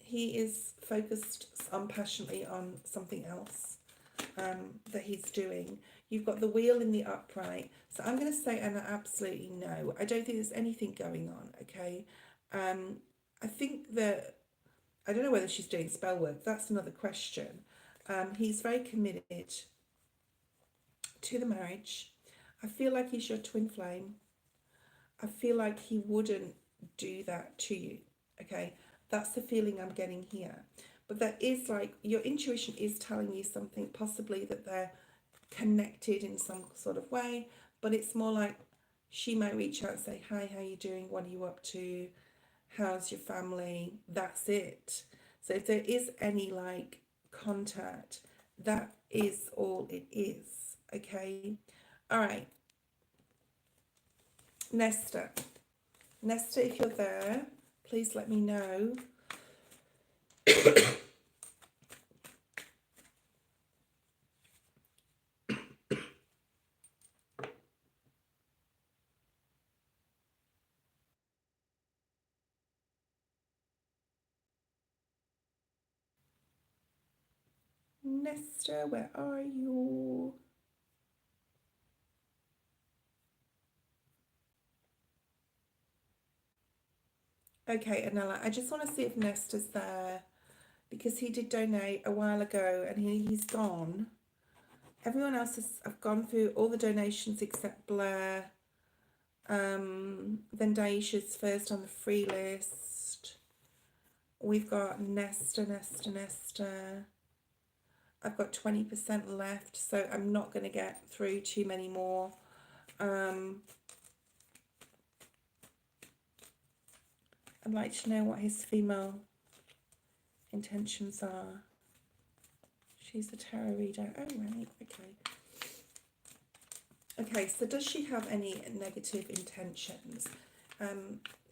He is focused on passionately on something else that he's doing. You've got the wheel in the upright. So I'm going to say an absolutely no. I don't think there's anything going on, okay? I think that, I don't know whether she's doing spell work. That's another question. He's very committed to the marriage. I feel like he's your twin flame. I feel like he wouldn't do that to you, okay? That's the feeling I'm getting here. But that is like, your intuition is telling you something, possibly that they're connected in some sort of way, but it's more like she might reach out and say, hi, how you doing? What are you up to? How's your family? That's it. So if there is any like contact, that is all it is, okay? All right. Nesta, if you're there, please let me know. Nesta, where are you? Okay, Anella, I just want to see if Nesta's there because he did donate a while ago and he's gone. Everyone else has, I've gone through all the donations except Blair. Then Daisha's first on the free list. We've got Nesta. I've got 20% left, so I'm not going to get through too many more. I'd like to know what his female intentions are. She's a tarot reader. Oh, right, okay. Okay, so does she have any negative intentions?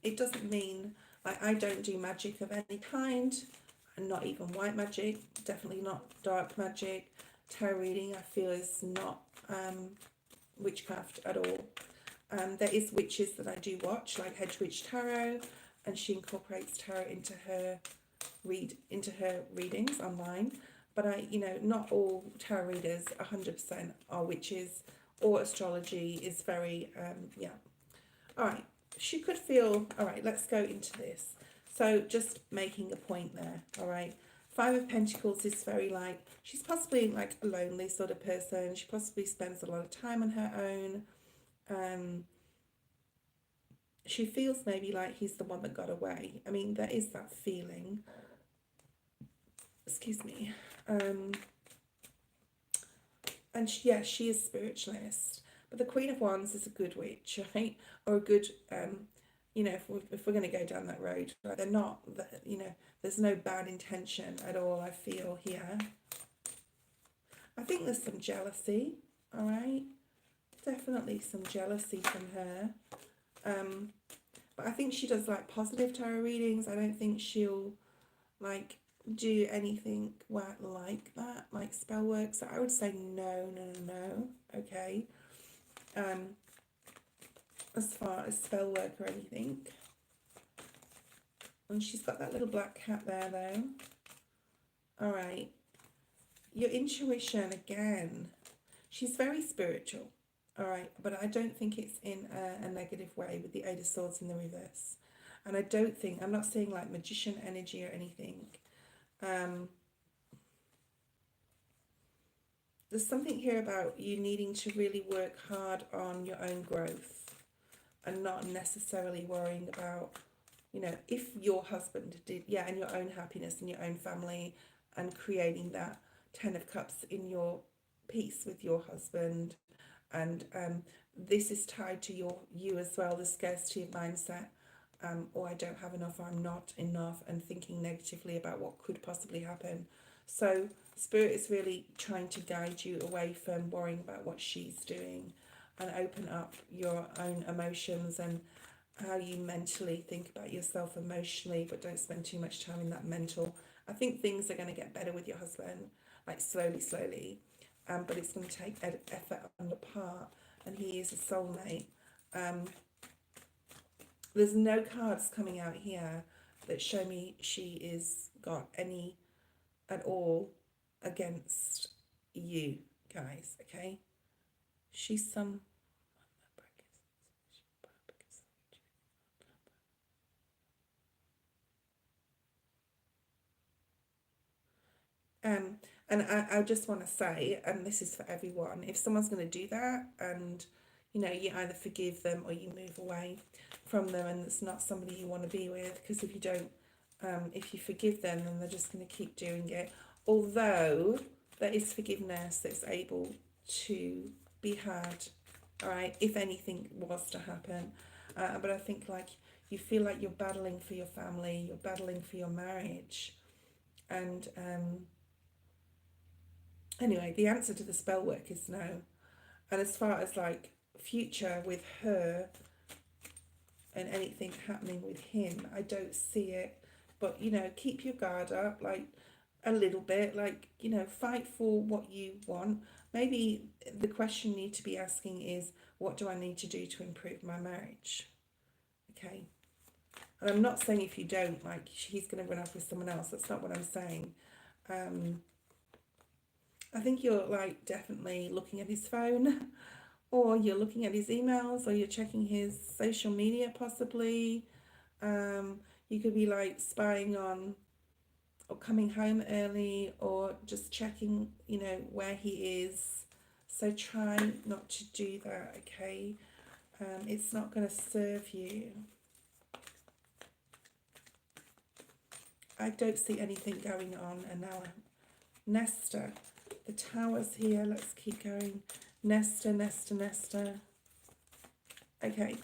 It doesn't mean, like, I don't do magic of any kind, and not even white magic, definitely not dark magic. Tarot reading, I feel, is not witchcraft at all. There is witches that I do watch, like Hedge Witch Tarot, and she incorporates tarot into her readings online. But not all tarot readers 100% are witches, or astrology is very yeah. All right, she could feel, all right, let's go into this. So just making a point there, all right. Five of Pentacles is very like, she's possibly like a lonely sort of person. She possibly spends a lot of time on her own. She feels maybe like he's the one that got away. I mean, there is that feeling. Excuse me. And yeah, she is spiritualist. But the Queen of Wands is a good witch, right? Or a good, if we're going to go down that road, right? They're not, there's no bad intention at all, I feel here. I think there's some jealousy, all right? Definitely some jealousy from her. But I think she does like positive tarot readings. I don't think she'll like do anything like that, like spell work. So I would say no. Okay. As far as spell work or anything. And she's got that little black cat there though. All right. Your intuition again. She's very spiritual. All right. But I don't think it's in a negative way with the Eight of Swords in the reverse. And I don't think, I'm not saying like magician energy or anything. There's something here about you needing to really work hard on your own growth and not necessarily worrying about, if your husband did, and your own happiness and your own family and creating that 10 of Cups in your peace with your husband. And this is tied to you as well, the scarcity mindset. Or I don't have enough, or I'm not enough, and thinking negatively about what could possibly happen. So Spirit is really trying to guide you away from worrying about what she's doing and open up your own emotions and how you mentally think about yourself emotionally, but don't spend too much time in that mental. I think things are going to get better with your husband, like slowly, but it's going to take effort on the part, and he is a soulmate. There's no cards coming out here that show me she is got any at all against you guys, okay? She's some and I just want to say, and this is for everyone, if someone's going to do that and you either forgive them or you move away from them, and it's not somebody you want to be with, because if you don't, if you forgive them, then they're just going to keep doing it. Although there is forgiveness that's able to be had, all right, if anything was to happen. But I think like you feel like you're battling for your family, you're battling for your marriage, and anyway, the answer to the spell work is no. And as far as like future with her and anything happening with him, I don't see it. But keep your guard up, like a little bit, like fight for what you want. Maybe the question you need to be asking is, what do I need to do to improve my marriage? Okay. And I'm not saying if you don't, like, he's going to run off with someone else. That's not what I'm saying. I think you're like definitely looking at his phone, or you're looking at his emails, or you're checking his social media possibly. You could be like spying on or coming home early or just checking, you know, where he is. So try not to do that, okay? It's not going to serve you. I don't see anything going on. And now Nesta, the Tower's here. Let's keep going. Nesta, Nesta, Nesta. Okay,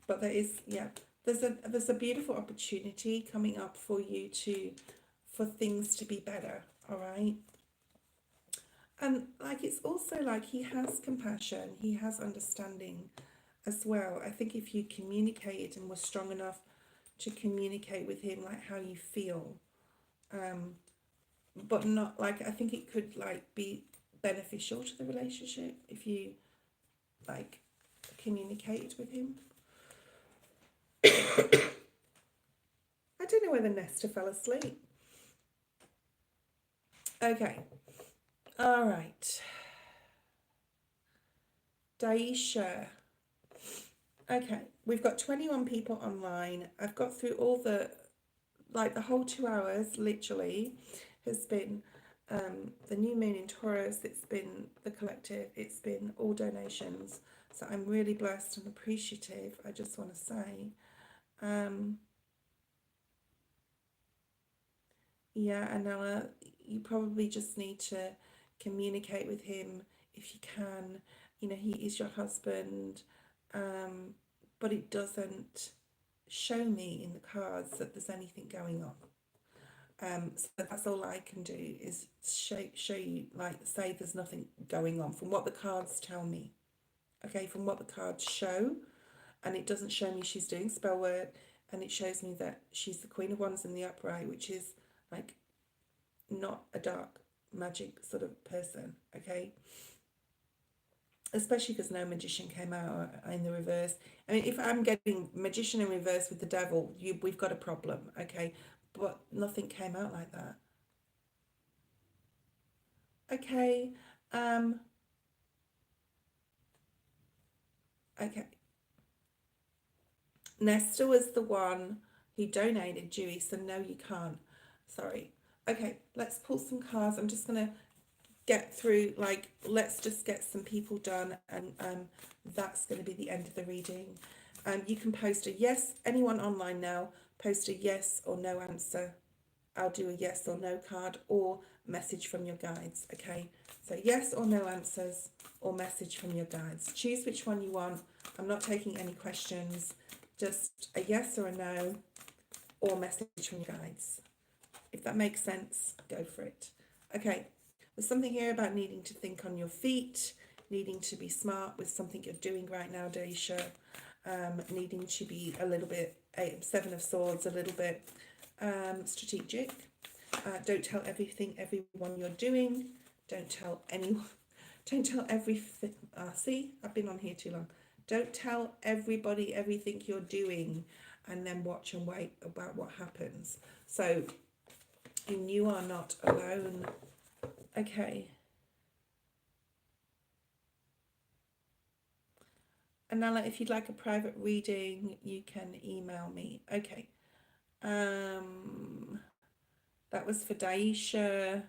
but there is, yeah, there's a beautiful opportunity coming up for you for things to be better. All right. And like it's also like he has compassion, he has understanding as well. I think if you communicated and were strong enough to communicate with him like how you feel, but not like, I think it could like be beneficial to the relationship if you like communicated with him. I don't know whether Nesta fell asleep. Okay. All right. Daisha. Okay, we've got 21 people online. I've got through all the, like the whole 2 hours literally has been the new moon in Taurus, it's been the collective, it's been all donations. So I'm really blessed and appreciative, I just want to say. Yeah, Anella, you probably just need to communicate with him if you can. You know, he is your husband, but it doesn't show me in the cards that there's anything going on. So that's all I can do is show you, like, say there's nothing going on from what the cards tell me. Okay, from what the cards show, and it doesn't show me she's doing spell work, and it shows me that she's the Queen of Wands in the upright, which is like not a dark magic sort of person. Okay, especially because no magician came out in the reverse. I mean, if I'm getting magician in reverse with the devil, we've got a problem. Okay, but nothing came out like that. Okay. Okay. Nesta was the one who donated, Dewey, so no, you can't. Sorry. Okay, let's pull some cards. I'm just going to get through, like, let's just get some people done, and that's going to be the end of the reading. You can post a yes, anyone online now, post a yes or no answer. I'll do a yes or no card or message from your guides, okay? So yes or no answers or message from your guides. Choose which one you want. I'm not taking any questions. Just a yes or a no or message from your guides. If that makes sense, go for it. Okay, there's something here about needing to think on your feet, needing to be smart with something you're doing right now, Daisha. Needing to be a little bit, Seven of Swords, a little bit strategic. Don't tell everyone you're doing. Don't tell anyone. Don't tell everything. See, I've been on here too long. Don't tell everybody everything you're doing, and then watch and wait about what happens. So, you are not alone. Okay. And now, if you'd like a private reading, you can email me. Okay. That was for Daisha.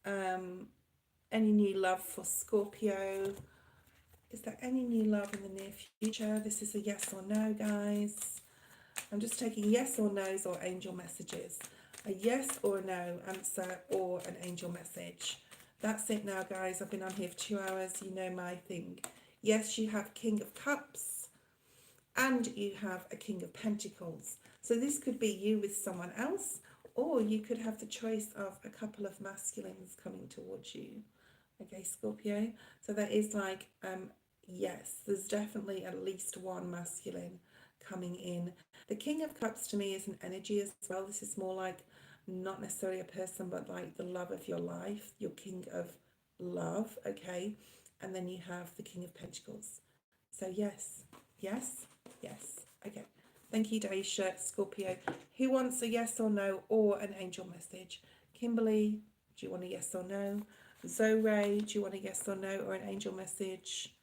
Any new love for Scorpio? Is there any new love in the near future? This is a yes or no, guys. I'm just taking yes or no's or angel messages. A yes or a no answer or an angel message. That's it now, guys. I've been on here for 2 hours. You know my thing. Yes, you have King of Cups and you have a King of Pentacles. So this could be you with someone else, or you could have the choice of a couple of masculines coming towards you. Okay, Scorpio. So there is like, yes, there's definitely at least one masculine coming in. The King of Cups to me is an energy as well. This is more like not necessarily a person, but like the love of your life, your King of Love, okay? And then you have the King of Pentacles. So yes, yes, yes. Okay. Thank you, Daisha. Scorpio. Who wants a yes or no or an angel message? Kimberly, do you want a yes or no? Zoe, do you want a yes or no or an angel message?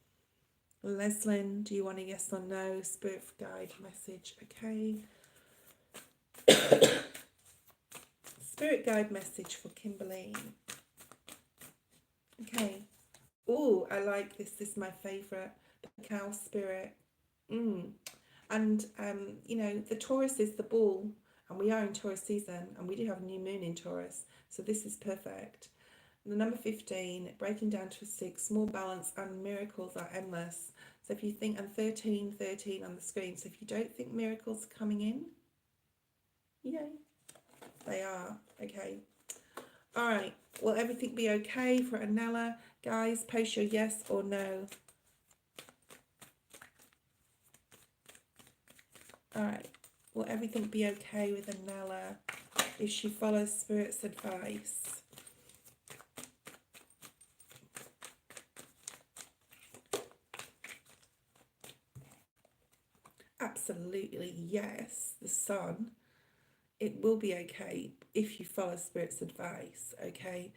Leslyn, do you want a yes or no? Spirit guide message. Okay. Spirit guide message for Kimberly. Okay. Oh, I like this. This is my favourite. The cow spirit. And, you know, the Taurus is the bull, and we are in Taurus season, and we do have a new moon in Taurus. So this is perfect. The number 15, breaking down to a 6, small balance and miracles are endless. So if you think, and 13, 13 on the screen. So if you don't think miracles are coming in, yay, they are. Okay. All right. Will everything be okay for Anella? Guys, post your yes or no. All right. Will everything be okay with Anella if she follows Spirit's advice? Absolutely yes, the Sun. It will be okay if you follow Spirit's advice, okay?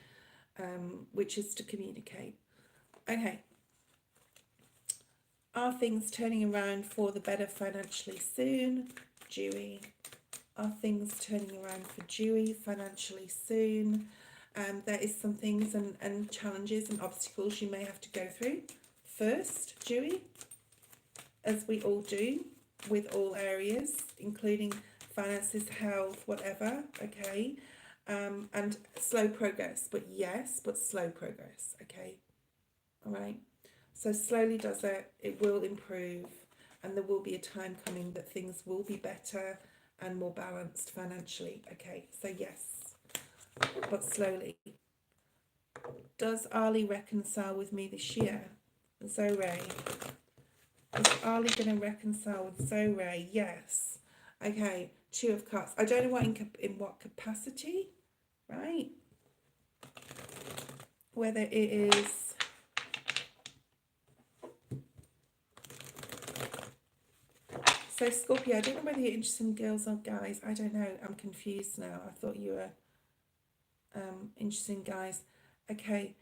Which is to communicate. Okay. Are things turning around for the better financially soon? Dewey. Are things turning around for Dewey financially soon? There is some things and challenges and obstacles you may have to go through first, Dewey, as we all do with all areas, including finances, health, whatever, okay? And slow progress, but yes, but slow progress, okay? All right? So slowly does it, it will improve, and there will be a time coming that things will be better and more balanced financially, okay? So yes, but slowly. Does Ali reconcile with me this year? Zoe. Is Ali going to reconcile with Zoe? Yes. Okay, 2 of Cups. I don't know what in what capacity, right? Whether it is so Scorpio. I don't know whether you're interested in girls or guys. I don't know. I'm confused now. I thought you were interested in guys. Okay.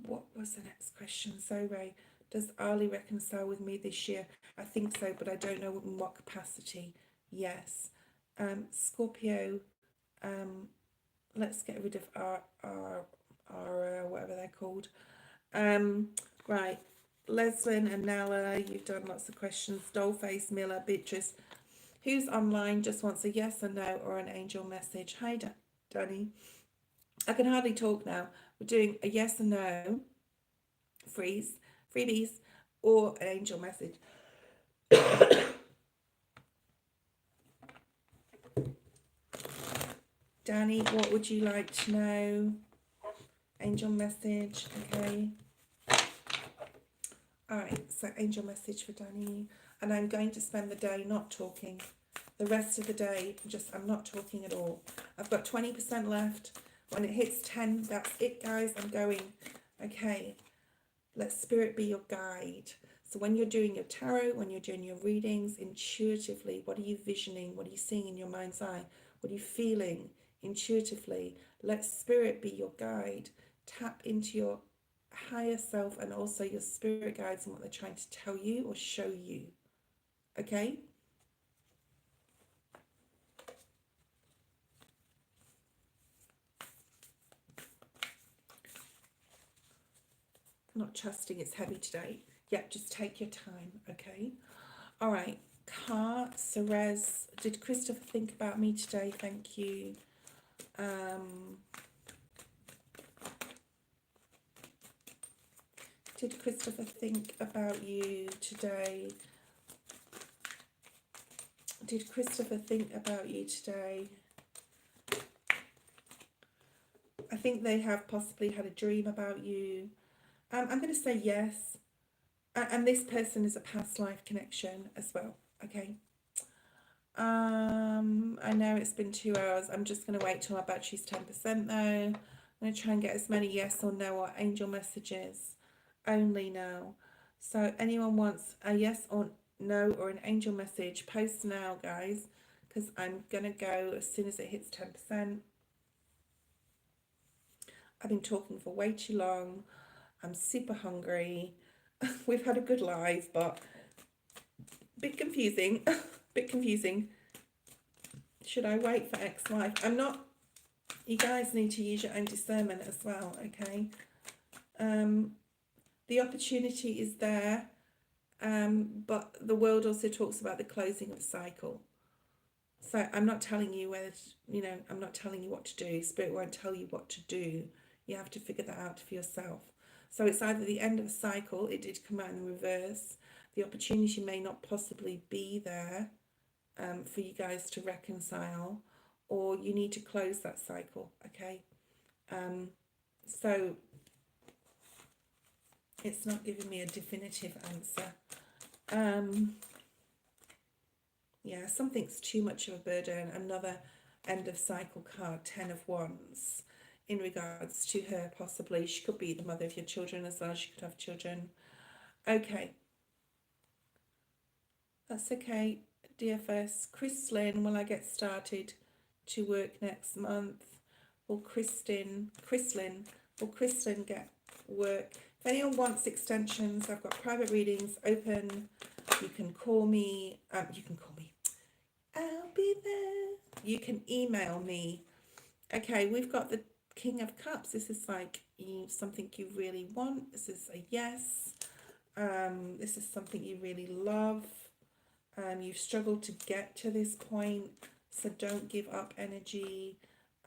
What was the next question? Zoe, does Ali reconcile with me this year? I think so, but I don't know in what capacity. Yes. Scorpio, let's get rid of our whatever they're called. Right. Leslin and Nala, you've done lots of questions. Dollface, Miller, Beatrice. Who's online just wants a yes or no or an angel message? Hi, Danny. I can hardly talk now. We're doing a yes or no, freebies, or an angel message. Danny, what would you like to know? Angel message, okay. Alright, so angel message for Danny. And I'm going to spend the day not talking. The rest of the day, I'm not talking at all. I've got 20% left. When it hits 10, that's it, guys. I'm going. Okay, let Spirit be your guide. So when you're doing your tarot, when you're doing your readings, intuitively, what are you visioning? What are you seeing in your mind's eye? What are you feeling intuitively? Let Spirit be your guide. Tap into your higher self and also your spirit guides and what they're trying to tell you or show you. Okay? Not trusting it's heavy today. Yeah, just take your time, okay? All right. Car, Cerez. Did Christopher think about me today? Thank you. Did Christopher think about you today? Did Christopher think about you today? I think they have possibly had a dream about you. I'm going to say yes. And this person is a past life connection as well. Okay. I know it's been 2 hours. I'm just going to wait till my battery's 10% though. I'm going to try and get as many yes or no or angel messages only now. So anyone wants a yes or no or an angel message, post now, guys, because I'm going to go as soon as it hits 10%. I've been talking for way too long. I'm super hungry. We've had a good live, but a bit confusing. Bit confusing. Should I wait for ex-wife? I'm not. You guys need to use your own discernment as well, okay? The opportunity is there, but the world also talks about the closing of a cycle. So I'm not telling you whether, I'm not telling you what to do. Spirit won't tell you what to do. You have to figure that out for yourself. So it's either the end of a cycle, it did come out in the reverse. The opportunity may not possibly be there for you guys to reconcile, or you need to close that cycle, okay? So it's not giving me a definitive answer. Yeah, something's too much of a burden. Another end of cycle card, 10 of Wands, in regards to her possibly. She could be the mother of your children as well. She could have children. Okay. That's okay. DFS. Chrislyn, will I get started to work next month? Will Chrislyn get work? If anyone wants extensions, I've got private readings open. You can call me. I'll be there. You can email me. Okay, we've got the King of Cups. This is like something you really want. This is a yes. This is something you really love. You've struggled to get to this point, so don't give up energy.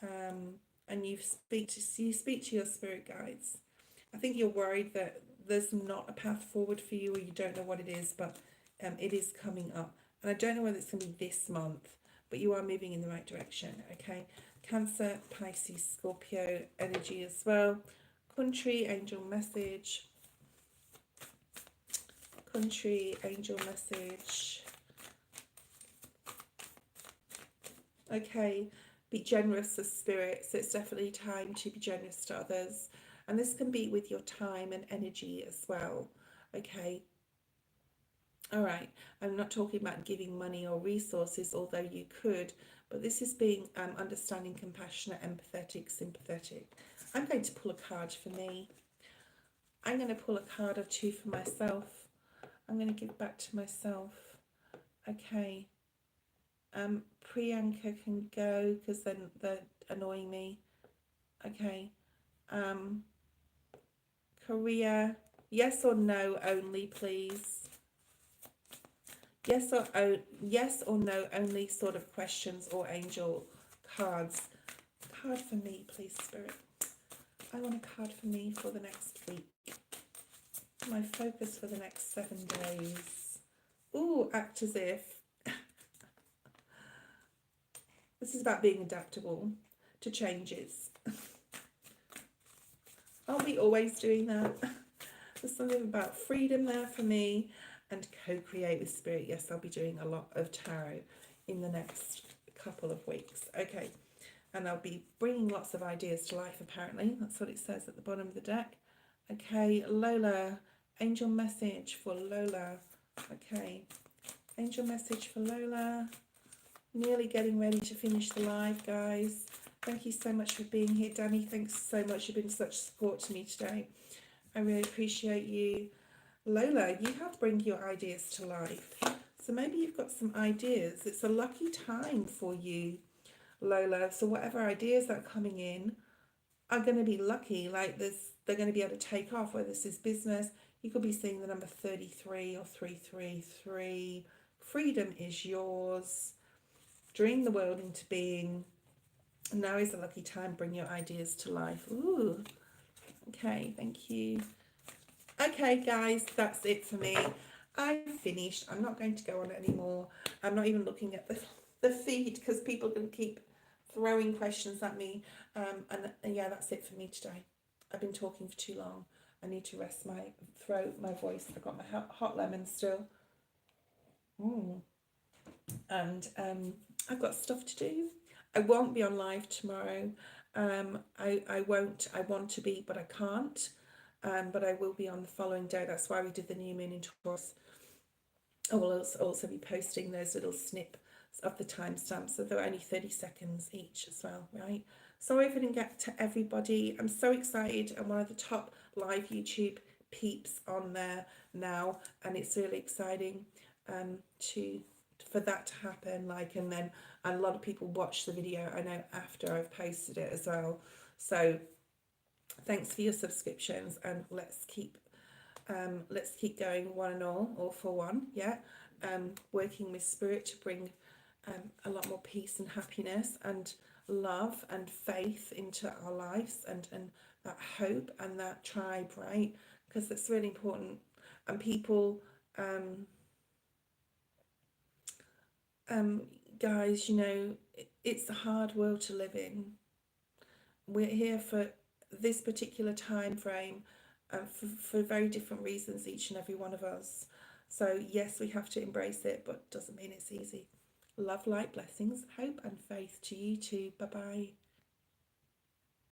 And you speak to your spirit guides. I think you're worried that there's not a path forward for you, or you don't know what it is, but it is coming up. And I don't know whether it's going to be this month, but you are moving in the right direction, okay? Cancer, Pisces, Scorpio energy as well. Country, angel message. Country, angel message. Okay, be generous of spirit. So it's definitely time to be generous to others. And this can be with your time and energy as well. Okay. All right. I'm not talking about giving money or resources, although you could. But this is being understanding, compassionate, empathetic, sympathetic. I'm going to pull a card for me. I'm going to pull a card or two for myself. I'm going to give back to myself. Okay. Priyanka can go because then they're annoying me. Okay. Korea, yes or no only, please. Yes or no only sort of questions or angel cards. Card for me, please, Spirit. I want a card for me for the next week. My focus for the next 7 days. Ooh, act as if. This is about being adaptable to changes. Aren't we always doing that? There's something about freedom there for me, and co-create with spirit. Yes, I'll be doing a lot of tarot in the next couple of weeks. Okay, and I'll be bringing lots of ideas to life, apparently. That's what it says at the bottom of the deck. Okay, Lola, angel message for Lola. Okay, angel message for Lola. Nearly getting ready to finish the live, guys. Thank you so much for being here. Danny, thanks so much. You've been such support to me today. I really appreciate you. Lola, you have bring your ideas to life. So maybe you've got some ideas. It's a lucky time for you, Lola. So whatever ideas that are coming in are going to be lucky. Like they're going to be able to take off, whether this is business. You could be seeing the number 33 or 333. Freedom is yours. Dream the world into being. Now is a lucky time. Bring your ideas to life. Ooh. Okay, thank you. Okay, guys, that's it for me. I've finished. I'm not going to go on anymore. I'm not even looking at the feed because people can keep throwing questions at me. And yeah, that's it for me today. I've been talking for too long. I need to rest my throat, my voice. I've got my hot lemon still. And I've got stuff to do. I won't be on live tomorrow. I won't. I want to be, but I can't. But I will be on the following day. That's why we did the new moon in Taurus. I will also be posting those little snips of the timestamps, so they're only 30 seconds each as well, right? Sorry if I didn't get to everybody. I'm so excited. I'm one of the top live YouTube peeps on there now, and it's really exciting to for that to happen. Like, and then a lot of people watch the video, I know, after I've posted it as well. So thanks for your subscriptions, and let's keep going, one and all for one. Yeah. Working with spirit to bring a lot more peace and happiness and love and faith into our lives, and that hope and that tribe, right? Because that's really important. And people, guys, you know, it's a hard world to live in. We're here for this particular time frame, for very different reasons, each and every one of us. So yes, we have to embrace it, but doesn't mean it's easy. Love, light, blessings, hope and faith to you too. Bye bye.